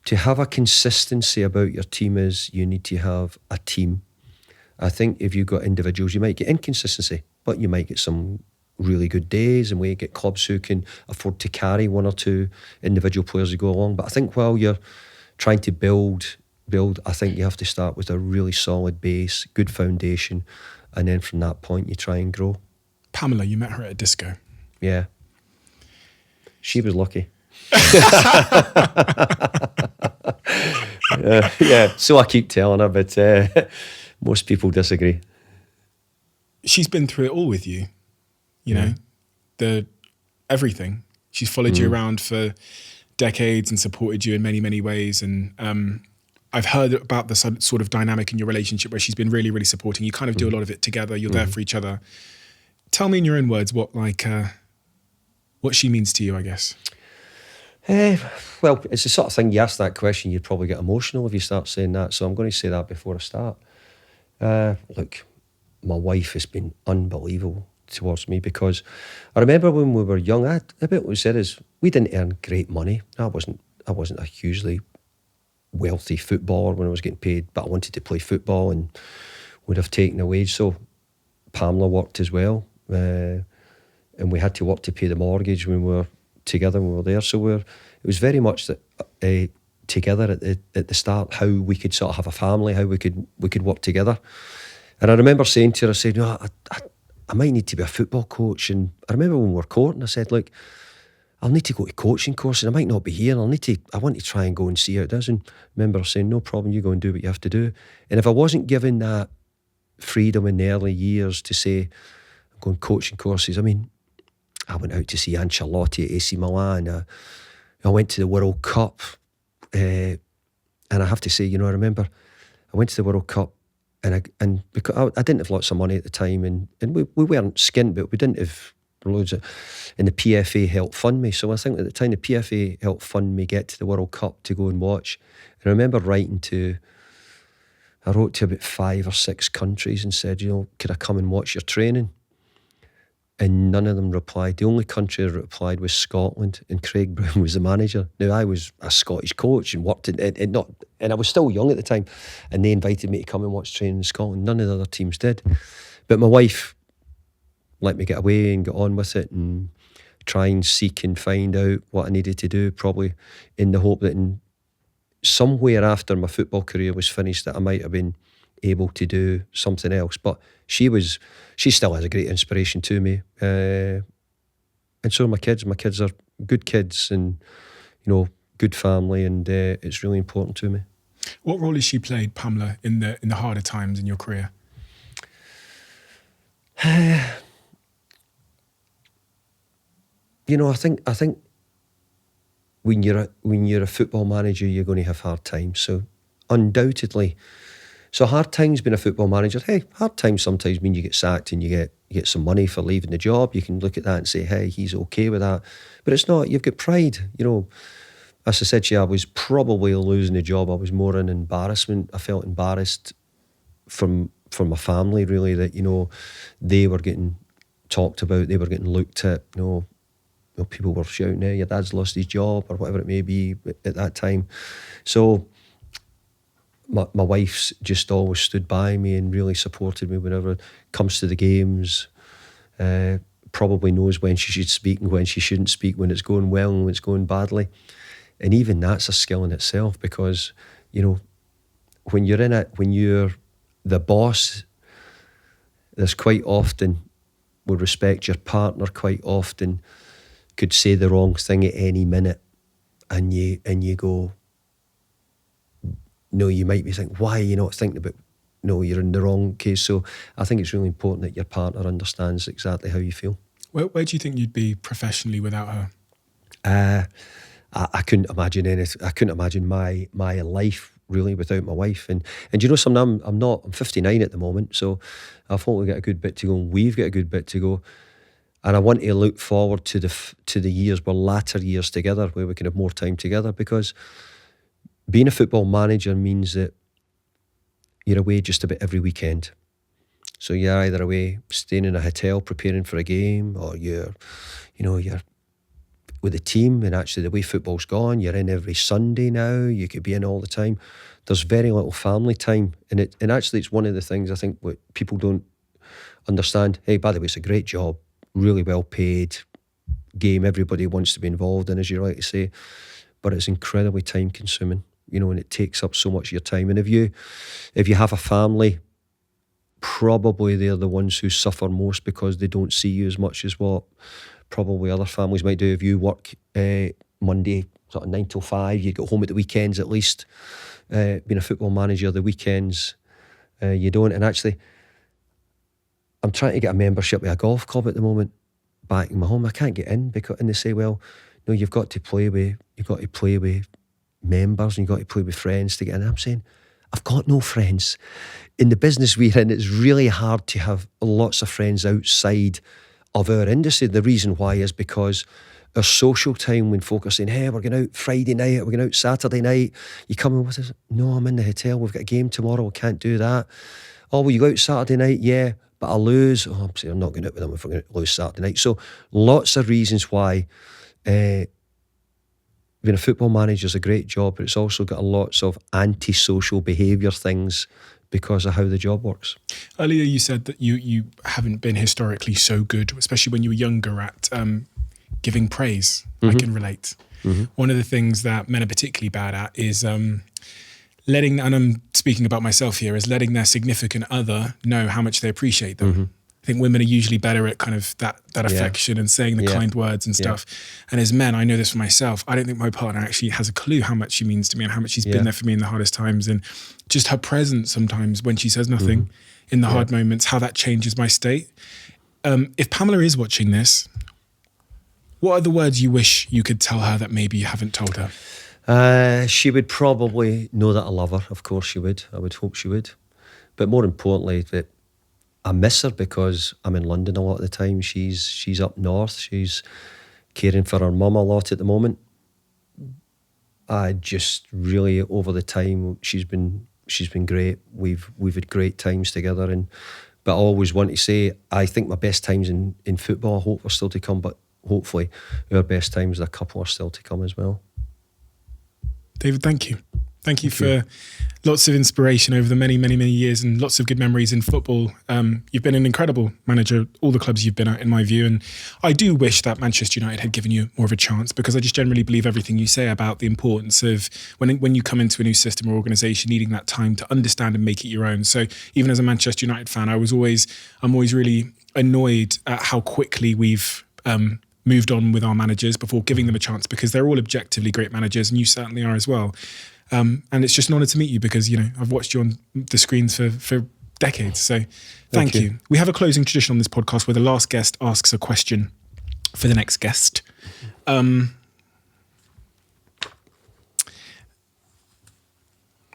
Speaker 1: to have a consistency about your team is you need to have a team. I think if you've got individuals, you might get inconsistency, but you might get some really good days, and we get clubs who can afford to carry 1 or 2 individual players as you go along. But I think while you're trying to build, I think you have to start with a really solid base, good foundation, and then from that point you try and grow.
Speaker 2: Pamela, you met her at a disco.
Speaker 1: Yeah. She was lucky. Yeah, so I keep telling her, but most people disagree.
Speaker 2: She's been through it all with you, everything. She's followed you around for decades and supported you in many, many ways. And I've heard about the sort of dynamic in your relationship where she's been really, really supporting. You kind of do a lot of it together. You're there for each other. Tell me in your own words what she means to you, I guess.
Speaker 1: Well, it's the sort of thing, you ask that question, you'd probably get emotional if you start saying that. So I'm going to say that before I start. Look, my wife has been unbelievable towards me, because I remember when we were young, a bit what we said is we didn't earn great money. I wasn't a hugely wealthy footballer when I was getting paid, but I wanted to play football and would have taken a wage. So Pamela worked as well, and we had to work to pay the mortgage when we were together when we were there. So it was very much that together at the start, how we could sort of have a family, how we could work together. And I remember saying to her, I said, I might need to be a football coach. And I remember when we were courting, I said, look, I'll need to go to coaching courses. I might not be here. I want to try and go and see how it does. And I remember saying, no problem, you go and do what you have to do. And if I wasn't given that freedom in the early years to say, I'm going coaching courses, I mean, I went out to see Ancelotti at AC Milan. I went to the World Cup. And I have to say, you know, I remember I went to the World Cup and because I didn't have lots of money at the time, and we weren't skint, but we didn't have loads of, and the PFA helped fund me. So I think at the time the PFA helped fund me get to the World Cup to go and watch. And I remember I wrote to about 5 or 6 countries and said, you know, could I come and watch your training? And none of them replied. The only country that replied was Scotland, and Craig Brown was the manager. Now, I was a Scottish coach and worked and I was still young at the time, and they invited me to come and watch training in Scotland. None of the other teams did. But my wife let me get away and get on with it and try and seek and find out what I needed to do, probably in the hope that somewhere after my football career was finished that I might have been able to do something else. But she still has a great inspiration to me, and so are my kids. My kids are good kids, and you know, good family, and it's really important to me.
Speaker 2: What role has she played, Pamela, in the harder times in your career? You know, I think when you're a football manager, you're going to have hard times. So undoubtedly. So hard times being a football manager, hey, hard times sometimes mean you get sacked and you get some money for leaving the job. You can look at that and say, hey, he's okay with that. But it's not, you've got pride. You know, as I said to you, I was probably losing the job. I was more in embarrassment. I felt embarrassed from my family, really, that, you know, they were getting talked about, they were getting looked at, you know, people were shouting, hey, your dad's lost his job, or whatever it may be at that time. So my wife's just always stood by me and really supported me whenever it comes to the games. Probably knows when she should speak and when she shouldn't speak, when it's going well and when it's going badly. And even that's a skill in itself, because, you know, when you're in it, when you're the boss, there's quite often, with respect, your partner quite often could say the wrong thing at any minute, and you go, no, you might be thinking, why are you not thinking about, no, you're in the wrong case. So I think it's really important that your partner understands exactly how you feel. Where do you think you'd be professionally without her?
Speaker 1: I couldn't imagine anything. I couldn't imagine my life really without my wife. And you know something, I'm 59 at the moment, so I've only got a good bit to go, and we've got a good bit to go. And I want to look forward to the years, well, latter years together, where we can have more time together, because being a football manager means that you're away just about every weekend. So you're either away staying in a hotel preparing for a game, or you're with the team, and actually the way football's gone, you're in every Sunday now, you could be in all the time. There's very little family time, and actually it's one of the things I think what people don't understand. Hey, by the way, it's a great job, really well paid game, everybody wants to be involved in, as you like to say, but it's incredibly time consuming, you know, and it takes up so much of your time. And if you have a family, probably they're the ones who suffer most, because they don't see you as much as what probably other families might do. If you work Monday sort of 9 till 5, you get home at the weekends at least. Being a football manager, the weekends you don't. And actually, I'm trying to get a membership with a golf club at the moment back in my home. I can't get in, and they say, well, no, you've got to play with members, and you've got to play with friends to get in. I'm saying, I've got no friends. In the business we're in, it's really hard to have lots of friends outside of our industry. The reason why is because our social time, when folk are saying, hey, we're going out Friday night, we're going out Saturday night, you coming with us? No, I'm in the hotel, we've got a game tomorrow, I can't do that. Oh, will you go out Saturday night? Yeah, but I'll lose. Oh, I'm saying I'm not going out with them if we're going to lose Saturday night. So lots of reasons why being a football manager is a great job, but it's also got lots of antisocial behaviour things because of how the job works.
Speaker 2: Earlier you said that you haven't been historically so good, especially when you were younger, at giving praise. I can relate. One of the things that men are particularly bad at is letting, and I'm speaking about myself here, is letting their significant other know how much they appreciate them. I think women are usually better at kind of that affection and saying the kind words and stuff. And as men, I know this for myself, I don't think my partner actually has a clue how much she means to me and how much she's been there for me in the hardest times, and just her presence sometimes when she says nothing in the hard moments, how that changes my state. If Pamela is watching this, what are the words you wish you could tell her that maybe you haven't told her?
Speaker 1: She would probably know that I love her. Of course she would. I would hope she would. But more importantly, that I miss her because I'm in London a lot of the time. She's up north. She's caring for her mum a lot at the moment. I just really, over the time, she's been great. We've had great times together. But I always want to say, I think my best times in football, I hope, are still to come. But hopefully our best times as a couple are still to come as well.
Speaker 2: David, thank you. Thank you for lots of inspiration over the many, many, many years and lots of good memories in football. You've been an incredible manager, all the clubs you've been at, in my view. And I do wish that Manchester United had given you more of a chance, because I just generally believe everything you say about the importance of when you come into a new system or organisation, needing that time to understand and make it your own. So even as a Manchester United fan, I'm always really annoyed at how quickly we've moved on with our managers before giving them a chance, because they're all objectively great managers, and you certainly are as well. And it's just an honour to meet you, because, I've watched you on the screens for decades. So thank you. We have a closing tradition on this podcast where the last guest asks a question for the next guest. And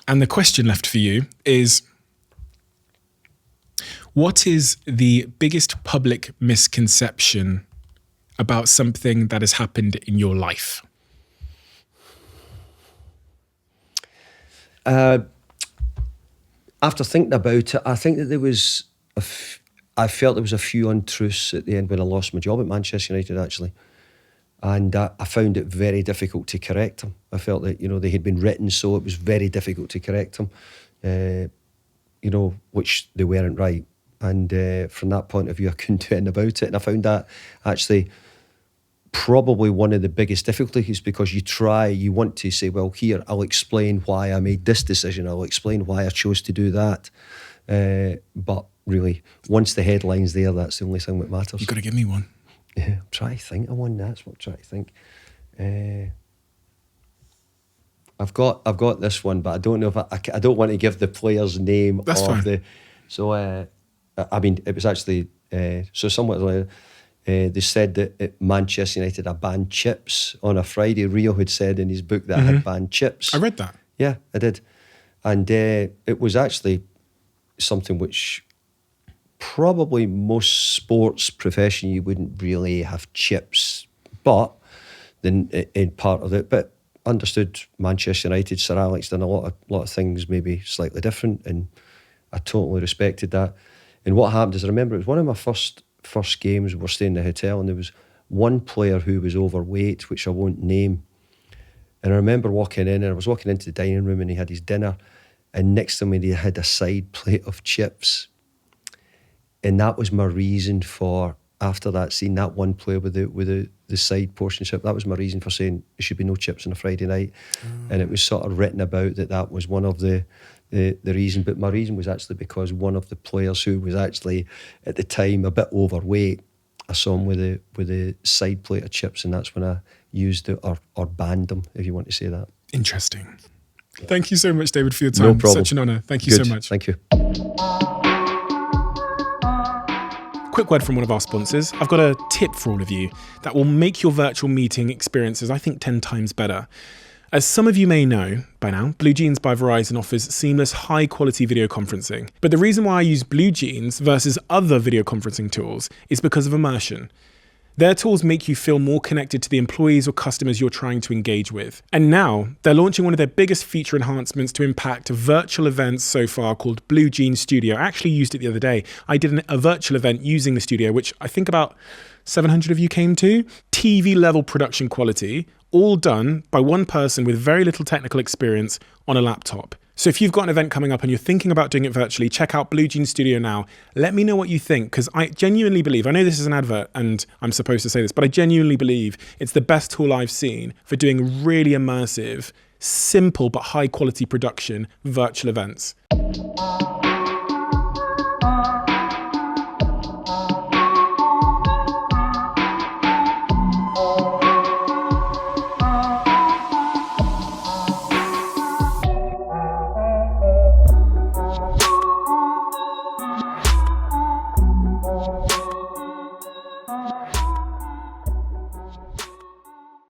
Speaker 2: the question left for you is, what is the biggest public misconception about something that has happened in your life?
Speaker 1: After thinking about it, I think that there was I felt there was a few untruths at the end when I lost my job at Manchester United, actually. And I found it very difficult to correct them. I felt that, they had been written, so it was very difficult to correct them, which they weren't right. And from that point of view, I couldn't do anything about it. And I found that actually probably one of the biggest difficulties, because you want to say, well, here, I'll explain why I made this decision. I'll explain why I chose to do that. But really, once the headline's there, that's the only thing that matters.
Speaker 2: You've got to give me one.
Speaker 1: Yeah, I'm trying to think of one. That's what I'm trying to think. I've got this one, but I don't know if I don't want to give the player's name.
Speaker 2: That's fine.
Speaker 1: So, it was actually, so somewhat like, they said that at Manchester United I banned chips on a Friday. Rio had said in his book that I had banned chips.
Speaker 2: I read that.
Speaker 1: Yeah, I did. And it was actually something which probably most sports profession you wouldn't really have chips, but then in part of it, but understood Manchester United, Sir Alex done a lot of things maybe slightly different, and I totally respected that. And what happened is, I remember it was one of my first games. We were staying in the hotel, and there was one player who was overweight, which I won't name. And I remember walking in, and I was walking into the dining room, and he had his dinner, and next to me he had a side plate of chips. And that was my reason for, after that, seeing that one player with the side portion chip, that was my reason for saying there should be no chips on a Friday night. And it was sort of written about that was one of the reason. But my reason was actually because one of the players who was actually at the time a bit overweight, I saw him with a side plate of chips, and that's when I used it or banned them, if you want to say that.
Speaker 2: Interesting. Yeah. Thank you so much, David, for your time.
Speaker 1: No problem.
Speaker 2: Such an honour. Thank you so much.
Speaker 1: Thank you.
Speaker 2: Quick word from one of our sponsors. I've got a tip for all of you that will make your virtual meeting experiences, I think, 10 times better. As some of you may know by now, Blue Jeans by Verizon offers seamless, high-quality video conferencing. But the reason why I use Blue Jeans versus other video conferencing tools is because of immersion. Their tools make you feel more connected to the employees or customers you're trying to engage with. And now, they're launching one of their biggest feature enhancements to impact virtual events so far, called Blue Jeans Studio. I actually used it the other day. I did a virtual event using the studio, which I think about 700 of you came to. TV-level production quality, all done by one person with very little technical experience on a laptop. So if you've got an event coming up and you're thinking about doing it virtually, check out Blue Jeans Studio now. Let me know what you think, because I genuinely believe, I know this is an advert and I'm supposed to say this, but I genuinely believe it's the best tool I've seen for doing really immersive, simple but high quality production virtual events.
Speaker 6: Moyes.